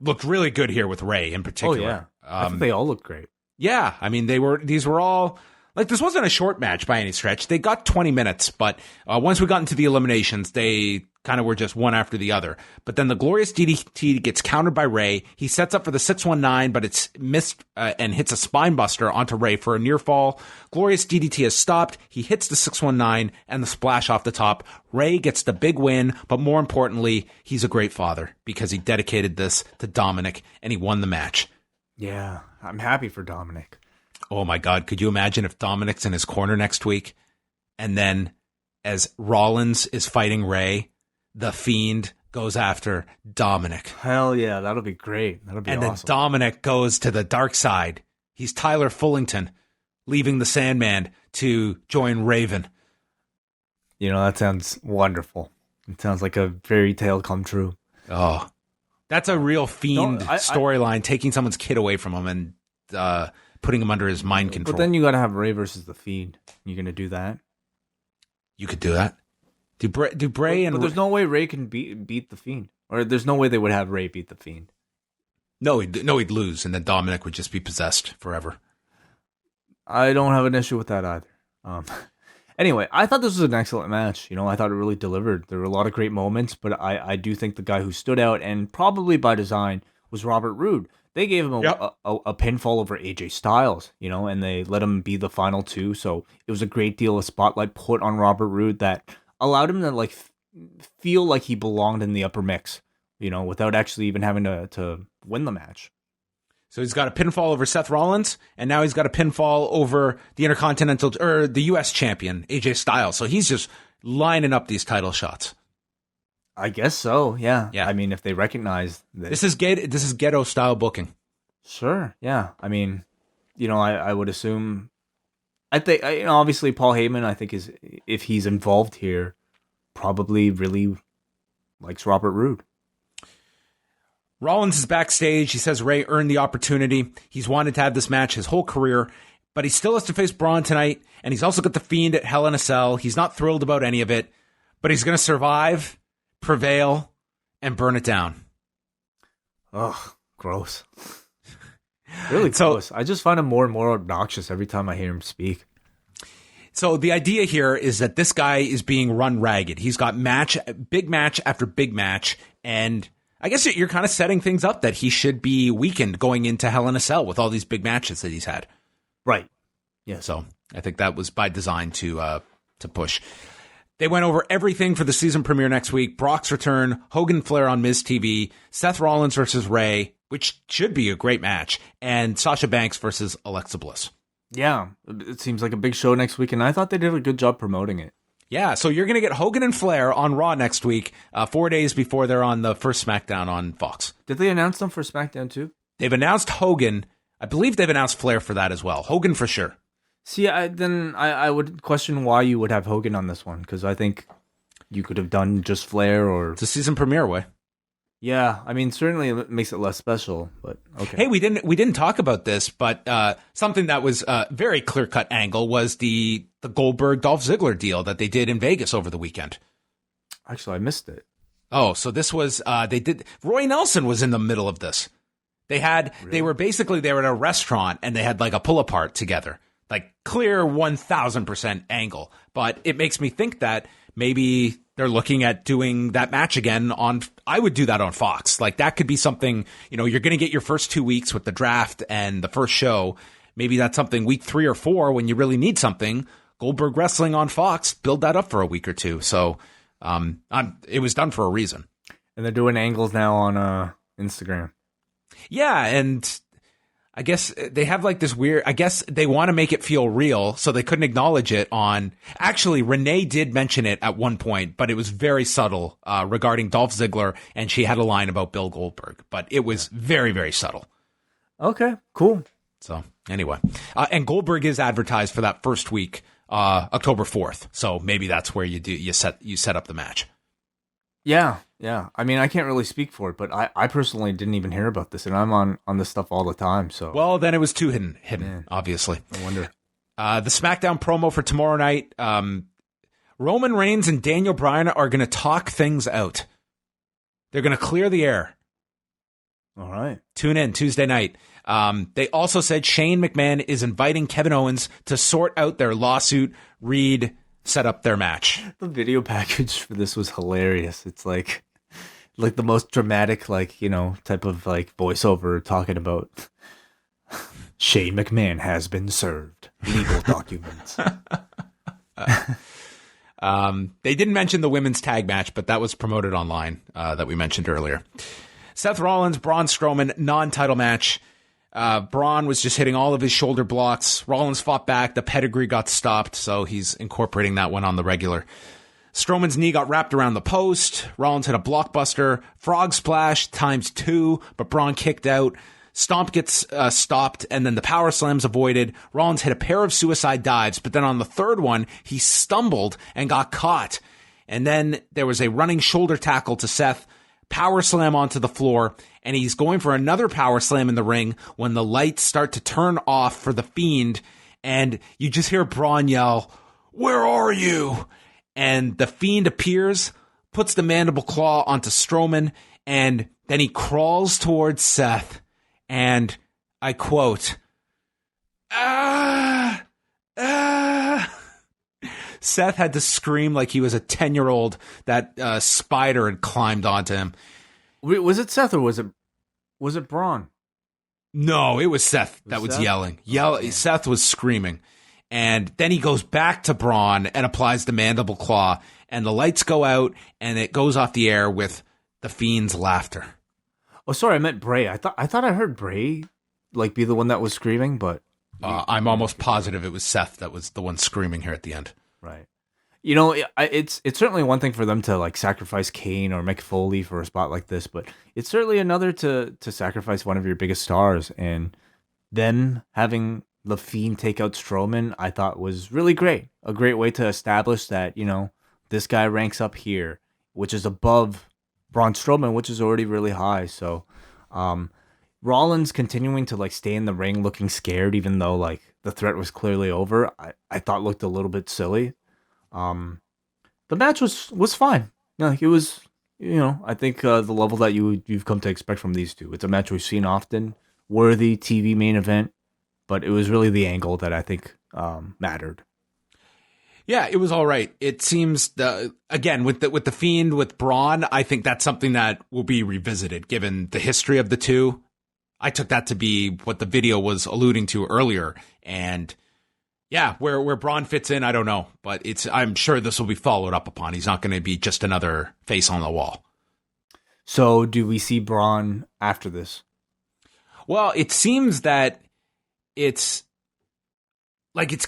looked really good here with Rey in particular. Oh yeah, I think they all looked great. Yeah, I mean these were all. Like, this wasn't a short match by any stretch. They got 20 minutes, but once we got into the eliminations, they kind of were just one after the other. But then the glorious DDT gets countered by Rey. He sets up for the 619, but it's missed and hits a spine buster onto Rey for a near fall. Glorious DDT is stopped. He hits the 619 and the splash off the top. Rey gets the big win, but more importantly, he's a great father because he dedicated this to Dominic and he won the match. Yeah, I'm happy for Dominic. Oh my God, could you imagine if Dominic's in his corner next week and then as Rollins is fighting Rey, the Fiend goes after Dominic. Hell yeah, that'll be great. That'll be awesome. And then Dominic goes to the dark side. He's Tyler Fullington, leaving the Sandman to join Raven. That sounds wonderful. It sounds like a fairy tale come true. Oh, that's a real Fiend storyline, taking someone's kid away from him and putting him under his mind control. But then you got to have Rey versus the Fiend. You going to do that? You could do that. Do Bray and... But there's no way Rey can beat the Fiend. Or there's no way they would have Rey beat the Fiend. No, he'd lose, and then Dominic would just be possessed forever. I don't have an issue with that either. Anyway, I thought this was an excellent match. I thought it really delivered. There were a lot of great moments, but I do think the guy who stood out, and probably by design, was Robert Roode. They gave him a pinfall over AJ Styles, and they let him be the final 2. So it was a great deal of spotlight put on Robert Roode that allowed him to feel like he belonged in the upper mix, without actually even having to win the match. So he's got a pinfall over Seth Rollins, and now he's got a pinfall over the Intercontinental or the U.S. champion AJ Styles. So he's just lining up these title shots. I guess so. Yeah. I mean, if they recognize this is ghetto style booking. Sure. Yeah. I mean, I would assume. I think obviously Paul Heyman, I think, is, if he's involved here, probably really likes Robert Roode. Rollins is backstage. He says Rey earned the opportunity. He's wanted to have this match his whole career. but he still has to face Braun tonight, and he's also got the Fiend at Hell in a Cell. He's not thrilled about any of it, but he's going to survive, prevail, and burn it down. Ugh, gross. Really gross. I just find him more and more obnoxious every time I hear him speak. So the idea here is that this guy is being run ragged. He's got big match after big match, and I guess you're kind of setting things up that he should be weakened going into Hell in a Cell with all these big matches that he's had. Right. Yeah. So I think that was by design to push. They went over everything for the season premiere next week. Brock's return, Hogan Flair on Miz TV, Seth Rollins versus Rey, which should be a great match, and Sasha Banks versus Alexa Bliss. Yeah, it seems like a big show next week, and I thought they did a good job promoting it. Yeah, so you're going to get Hogan and Flair on Raw next week, 4 days before they're on the first SmackDown on Fox. Did they announce them for SmackDown too? They've announced Hogan. I believe they've announced Flair for that as well. Hogan for sure. See, I would question why you would have Hogan on this one, because I think you could have done just Flair or... It's a season premiere way. Yeah, I mean, certainly it makes it less special, but okay. Hey, we didn't talk about this, but something that was a very clear-cut angle was the Goldberg-Dolph Ziggler deal that they did in Vegas over the weekend. Actually, I missed it. Oh, so this was, Roy Nelson was in the middle of this. They were at a restaurant and they had like a pull-apart together. Like clear 1,000% angle. But it makes me think that maybe they're looking at doing that match again I would do that on Fox. Like that could be something, you're going to get your first 2 weeks with the draft and the first show. Maybe that's something week 3 or 4 when you really need something. Goldberg Wrestling on Fox, build that up for a week or two. So it was done for a reason. And they're doing angles now on Instagram. Yeah, and I guess they have like this weird, I guess they want to make it feel real, so they couldn't acknowledge it on, actually, Renee did mention it at one point, but it was very subtle regarding Dolph Ziggler, and she had a line about Bill Goldberg, but it was very, very subtle. Okay, cool. So anyway, and Goldberg is advertised for that first week, October 4th, so maybe that's where you set up the match. Yeah. I mean, I can't really speak for it, but I personally didn't even hear about this, and I'm on this stuff all the time. So well, then it was too hidden, obviously. I wonder. The SmackDown promo for tomorrow night, Roman Reigns and Daniel Bryan are going to talk things out. They're going to clear the air. All right. Tune in Tuesday night. They also said Shane McMahon is inviting Kevin Owens to sort out their lawsuit. Reed set up their match. The video package for this was hilarious. It's like the most dramatic, type of voiceover talking about Shane McMahon has been served. Legal documents. They didn't mention the women's tag match, but that was promoted online that we mentioned earlier. Seth Rollins, Braun Strowman, non-title match. Braun was just hitting all of his shoulder blocks. Rollins fought back. The pedigree got stopped, so he's incorporating that one on the regular. Strowman's knee got wrapped around the post. Rollins hit a blockbuster. Frog splash ×2, but Braun kicked out. Stomp gets stopped, and then the power slam's avoided. Rollins hit a pair of suicide dives, but then on the third one, he stumbled and got caught. And then there was a running shoulder tackle to Seth. Power slam onto the floor, and he's going for another power slam in the ring when the lights start to turn off for the Fiend, and you just hear Braun yell, "Where are you?" And the Fiend appears, puts the mandible claw onto Strowman, and then he crawls towards Seth, and I quote, "Ah! Ah!" Seth had to scream like he was a 10-year-old that spider had climbed onto him. Was it Seth or was it Braun? No, it was Seth that was yelling. Seth was screaming. And then he goes back to Braun and applies the mandible claw. And the lights go out and it goes off the air with the Fiend's laughter. Oh, sorry, I meant Bray. I thought I heard Bray be the one that was screaming, but... I'm almost positive it was Seth that was the one screaming here at the end. Right. It's certainly one thing for them to sacrifice Kane or Mick Foley for a spot like this, but it's certainly another to sacrifice one of your biggest stars. And them having the Fiend take out Strowman, I thought was really great. A great way to establish that, this guy ranks up here, which is above Braun Strowman, which is already really high. So, Rollins continuing to like stay in the ring looking scared, even though like the threat was clearly over, I thought looked a little bit silly. The match was fine. Yeah, like it was, I think the level that you've come to expect from these two. It's a match we've seen often, worthy TV main event, but it was really the angle that I think mattered. Yeah, it was all right. It seems again with the Fiend with Braun, I think that's something that will be revisited given the history of the two. I took that to be what the video was alluding to earlier, and yeah, where Braun fits in, I don't know, but I'm sure this will be followed up upon. He's not going to be just another face on the wall. So, do we see Braun after this? Well, it seems that it's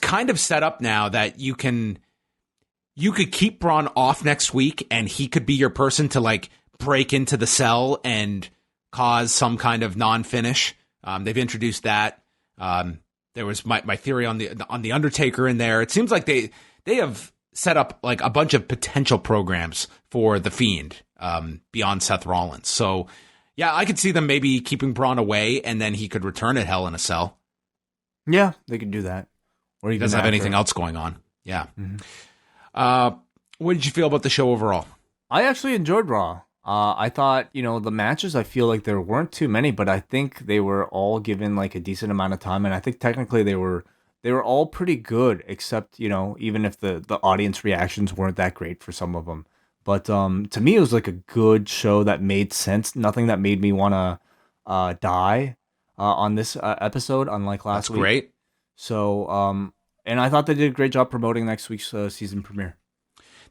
kind of set up now that you could keep Braun off next week, and he could be your person to like break into the cell and cause some kind of non-finish. They've introduced that. There was my theory on the Undertaker in there. It seems like they have set up like a bunch of potential programs for the Fiend beyond Seth Rollins. So yeah, I could see them maybe keeping Braun away, and then he could return at Hell in a Cell. Yeah, they could do that. Or he doesn't have anything else going on. Yeah. Mm-hmm. What did you feel about the show overall? I actually enjoyed Raw. I thought, the matches, I feel like there weren't too many, but I think they were all given like a decent amount of time. And I think technically they were all pretty good, except, even if the audience reactions weren't that great for some of them. But to me, it was like a good show that made sense. Nothing that made me want to die on this episode, unlike last week. That's great. So, and I thought they did a great job promoting next week's season premiere.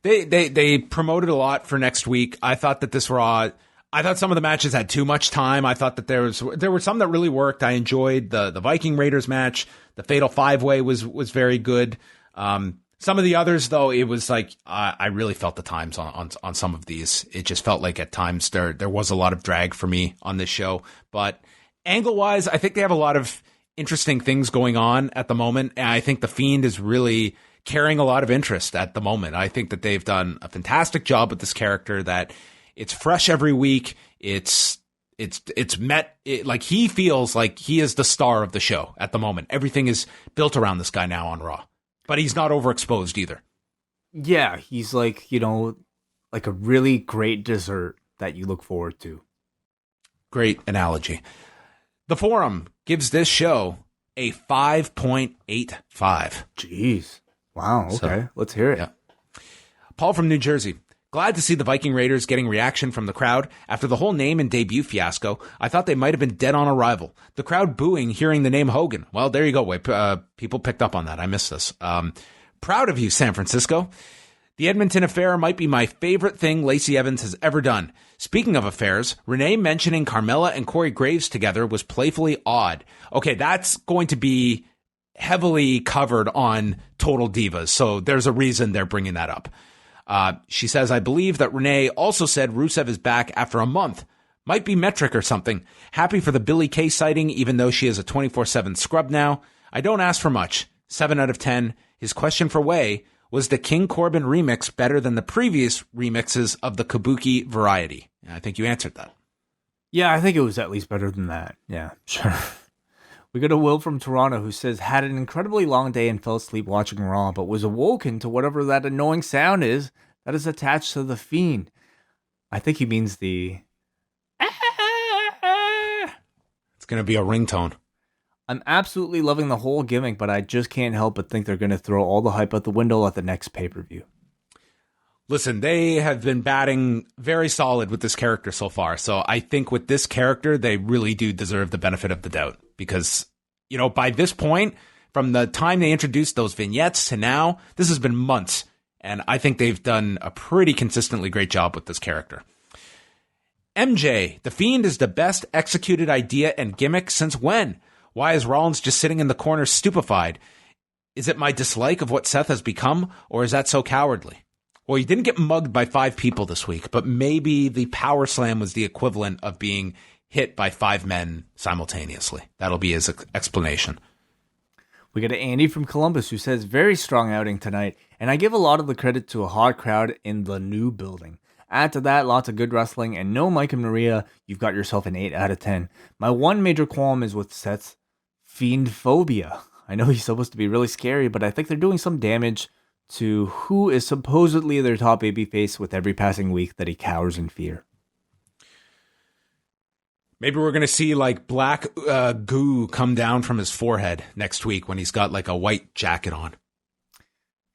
They promoted a lot for next week. I thought that this Raw, I thought some of the matches had too much time. I thought that there were some that really worked. I enjoyed the Viking Raiders match. The Fatal 5-Way was very good. Some of the others, though, it was like I really felt the times on some of these. It just felt like at times there was a lot of drag for me on this show. But angle-wise, I think they have a lot of interesting things going on at the moment. And I think the Fiend is really carrying a lot of interest at the moment. I think that they've done a fantastic job with this character, that it's fresh every week. It's like he feels like he is the star of the show at the moment. Everything is built around this guy now on Raw, but he's not overexposed either. Yeah, he's like, like a really great dessert that you look forward to. Great analogy. The Forum gives this show a 5.85. Jeez. Wow, okay. So, let's hear it. Yeah. Paul from New Jersey. Glad to see the Viking Raiders getting reaction from the crowd. After the whole name and debut fiasco, I thought they might have been dead on arrival. The crowd booing hearing the name Hogan. Well, there you go. People picked up on that. I missed this. Proud of you, San Francisco. The Edmonton affair might be my favorite thing Lacey Evans has ever done. Speaking of affairs, Renee mentioning Carmella and Corey Graves together was playfully odd. Okay, that's going to be heavily covered on Total Divas, so there's a reason they're bringing that up. She says, I believe that Renee also said Rusev is back after a month. Might be metric or something. Happy for the Billy Kay sighting, even though she is a 24/7 scrub now. I don't ask for much. 7 out of 10. His question for Wai, was the King Corbin remix better than the previous remixes of the Kabuki variety? I think you answered that. Yeah, I think it was at least better than that. Yeah, sure. We got a Will from Toronto who says, had an incredibly long day and fell asleep watching Raw, but was awoken to whatever that annoying sound is that is attached to the Fiend. I think he means the... It's going to be a ringtone. I'm absolutely loving the whole gimmick, but I just can't help but think they're going to throw all the hype out the window at the next pay-per-view. Listen, they have been batting very solid with this character so far. So I think with this character, they really do deserve the benefit of the doubt. Because, by this point, from the time they introduced those vignettes to now, this has been months. And I think they've done a pretty consistently great job with this character. MJ, the Fiend is the best executed idea and gimmick since when? Why is Rollins just sitting in the corner stupefied? Is it my dislike of what Seth has become, or is that so cowardly? Well, you didn't get mugged by 5 people this week, but maybe the power slam was the equivalent of being hit by 5 men simultaneously. That'll be his explanation. We got Andy from Columbus who says, very strong outing tonight, and I give a lot of the credit to a hot crowd in the new building. Add to that, lots of good wrestling and no Mike and Maria, you've got yourself an 8 out of 10. My one major qualm is with Seth's Fiend phobia. I know he's supposed to be really scary, but I think they're doing some damage to who is supposedly their top babyface with every passing week that he cowers in fear. Maybe we're going to see like black goo come down from his forehead next week when he's got like a white jacket on.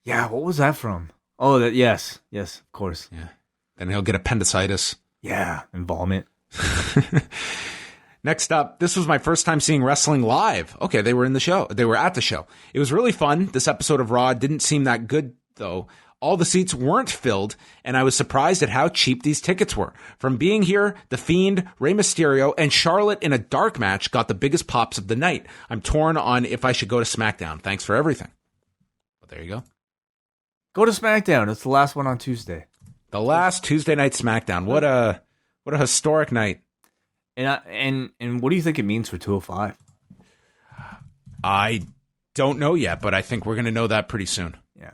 Yeah, what was that from? Oh, yes, of course. Yeah. Then he'll get appendicitis. Yeah, and vomit. Next up, this was my first time seeing wrestling live. Okay, they were in the show. They were at the show. It was really fun. This episode of Raw didn't seem that good, though. All the seats weren't filled, and I was surprised at how cheap these tickets were. From being here, The Fiend, Rey Mysterio, and Charlotte in a dark match got the biggest pops of the night. I'm torn on if I should go to SmackDown. Thanks for everything. Well, there you go. Go to SmackDown. It's the last one on Tuesday. The last Tuesday night SmackDown. What a historic night. And what do you think it means for 205? I don't know yet, but I think we're going to know that pretty soon. Yeah,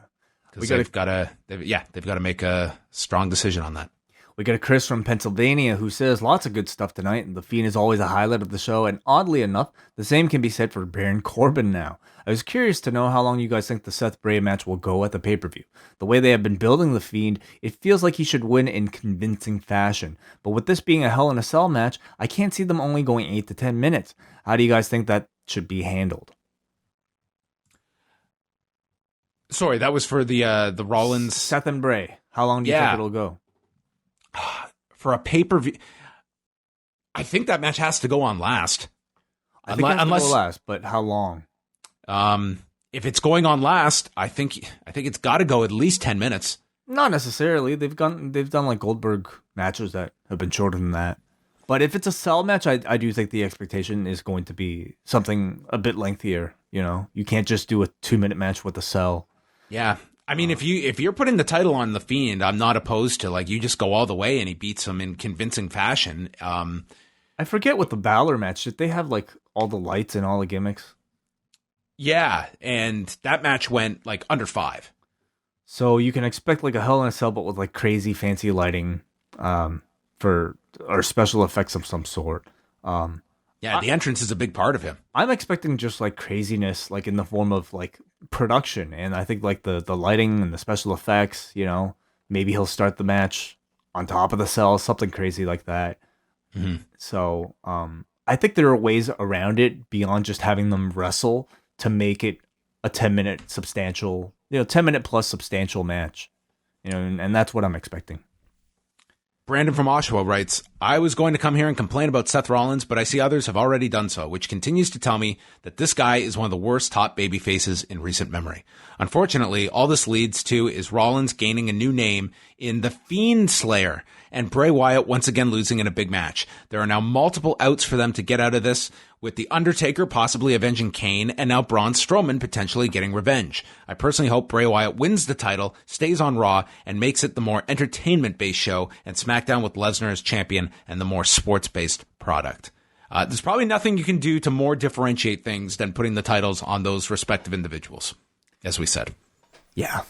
because they've got to make a strong decision on that. We got a Chris from Pennsylvania who says lots of good stuff tonight, and The Fiend is always a highlight of the show. And oddly enough, the same can be said for Baron Corbin now. I was curious to know how long you guys think the Seth Bray match will go at the pay-per-view. The way they have been building The Fiend, it feels like he should win in convincing fashion. But with this being a Hell in a Cell match, I can't see them only going 8 to 10 minutes. How do you guys think that should be handled? Sorry, that was for the Rollins... Seth and Bray. How long do you think it'll go? For a pay-per-view, I think that match has to go on last. I think it has to go last, but how long? If it's going on last, I think it's got to go at least 10 minutes. Not necessarily. They've done like Goldberg matches that have been shorter than that. But if it's a cell match, I do think the expectation is going to be something a bit lengthier. You know, you can't just do a 2-minute match with a cell. Yeah. I mean, if you're putting the title on The Fiend, I'm not opposed to, like, you just go all the way and he beats him in convincing fashion. I forget what the Balor match, did they have like all the lights and all the gimmicks? Yeah, and that match went like under 5. So you can expect like a Hell in a Cell, but with like crazy fancy lighting, or special effects of some sort. Yeah, the entrance is a big part of him. I'm expecting just like craziness, like in the form of like production, and I think like the lighting and the special effects. You know, maybe he'll start the match on top of the cell, something crazy like that. Mm-hmm. So, I think there are ways around it beyond just having them wrestle to make it a 10-minute substantial, 10-minute plus substantial match. And that's what I'm expecting. Brandon from Oshawa writes, I was going to come here and complain about Seth Rollins, but I see others have already done so, which continues to tell me that this guy is one of the worst top baby faces in recent memory. Unfortunately, all this leads to is Rollins gaining a new name in the Fiend Slayer and Bray Wyatt once again losing in a big match. There are now multiple outs for them to get out of this, with The Undertaker possibly avenging Kane, and now Braun Strowman potentially getting revenge. I personally hope Bray Wyatt wins the title, stays on Raw, and makes it the more entertainment-based show, and SmackDown with Lesnar as champion and the more sports-based product. There's probably nothing you can do to more differentiate things than putting the titles on those respective individuals, as we said. Yeah.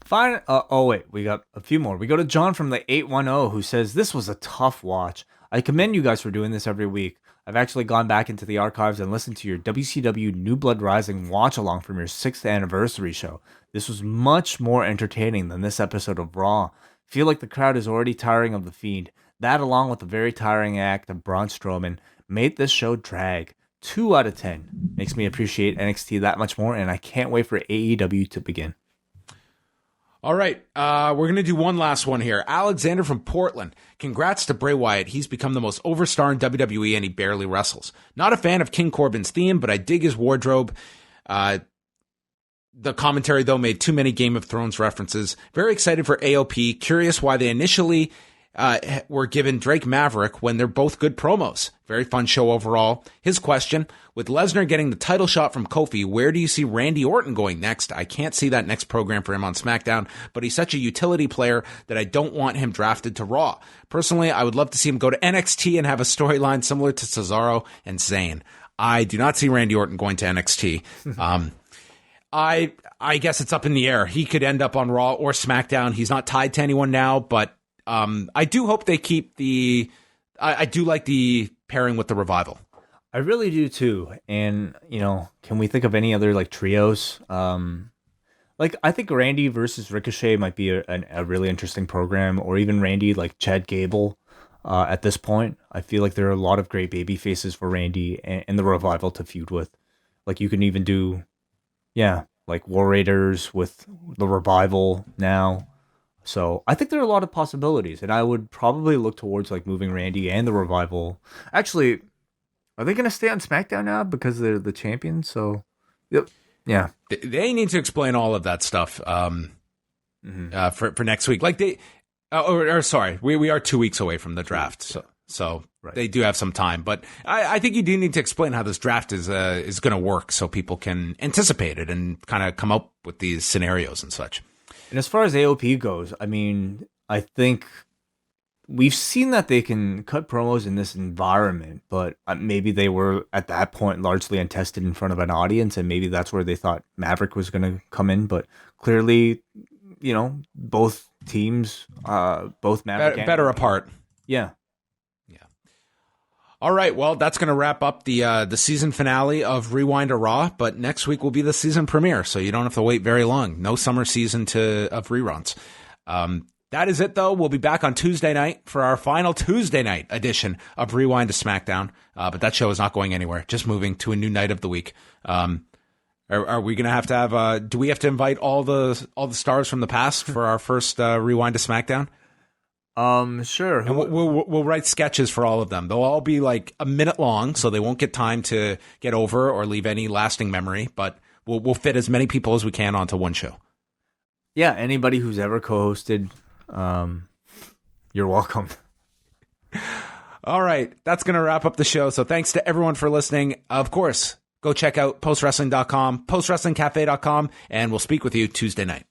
Fine. Wait, we got a few more. We go to John from the 810 who says, this was a tough watch. I commend you guys for doing this every week. I've actually gone back into the archives and listened to your WCW New Blood Rising watch-along from your 6th anniversary show. This was much more entertaining than this episode of Raw. Feel like the crowd is already tiring of The Fiend. That, along with the very tiring act of Braun Strowman, made this show drag. 2 out of 10. Makes me appreciate NXT that much more, and I can't wait for AEW to begin. All right, we're going to do one last one here. Alexander from Portland. Congrats to Bray Wyatt. He's become the most overstar in WWE, and he barely wrestles. Not a fan of King Corbin's theme, but I dig his wardrobe. The commentary, though, made too many Game of Thrones references. Very excited for AOP. Curious why they initially were given Drake Maverick when they're both good promos. Very fun show overall. His question, with Lesnar getting the title shot from Kofi, where do you see Randy Orton going next? I can't see that next program for him on SmackDown, but he's such a utility player that I don't want him drafted to Raw. Personally, I would love to see him go to NXT and have a storyline similar to Cesaro and Zayn. I do not see Randy Orton going to NXT. I guess it's up in the air. He could end up on Raw or SmackDown. He's not tied to anyone now, but I do hope they keep I do like the pairing with the Revival. I really do too. And, can we think of any other like trios? I think Randy versus Ricochet might be a really interesting program, or even Randy like Chad Gable. At this point, I feel like there are a lot of great baby faces for Randy and the Revival to feud with. Like you can even do, like War Raiders with the Revival now. So I think there are a lot of possibilities, and I would probably look towards like moving Randy and the Revival. Actually, are they going to stay on SmackDown now because they're the champions? So, yep. Yeah. They need to explain all of that stuff for next week. Like sorry, we are 2 weeks away from the draft. So right. They do have some time. But I think you do need to explain how this draft is going to work so people can anticipate it and kind of come up with these scenarios and such. And as far as AOP goes, I mean, I think we've seen that they can cut promos in this environment, but maybe they were at that point largely untested in front of an audience, and maybe that's where they thought Maverick was going to come in. But clearly, both teams, both Maverick better apart. Yeah. All right, well, that's going to wrap up the season finale of Rewind to Raw, but next week will be the season premiere, so you don't have to wait very long. No summer season of reruns. That is it, though. We'll be back on Tuesday night for our final Tuesday night edition of Rewind to SmackDown, but that show is not going anywhere, just moving to a new night of the week. Are we going to have do we have to invite all the stars from the past for our first Rewind to SmackDown? Sure. And we'll write sketches for all of them. They'll all be like a minute long, so they won't get time to get over or leave any lasting memory, but we'll fit as many people as we can onto one show. Yeah, anybody who's ever co-hosted, you're welcome. All right, that's going to wrap up the show. So thanks to everyone for listening. Of course, go check out postwrestling.com, postwrestlingcafe.com, and we'll speak with you Tuesday night.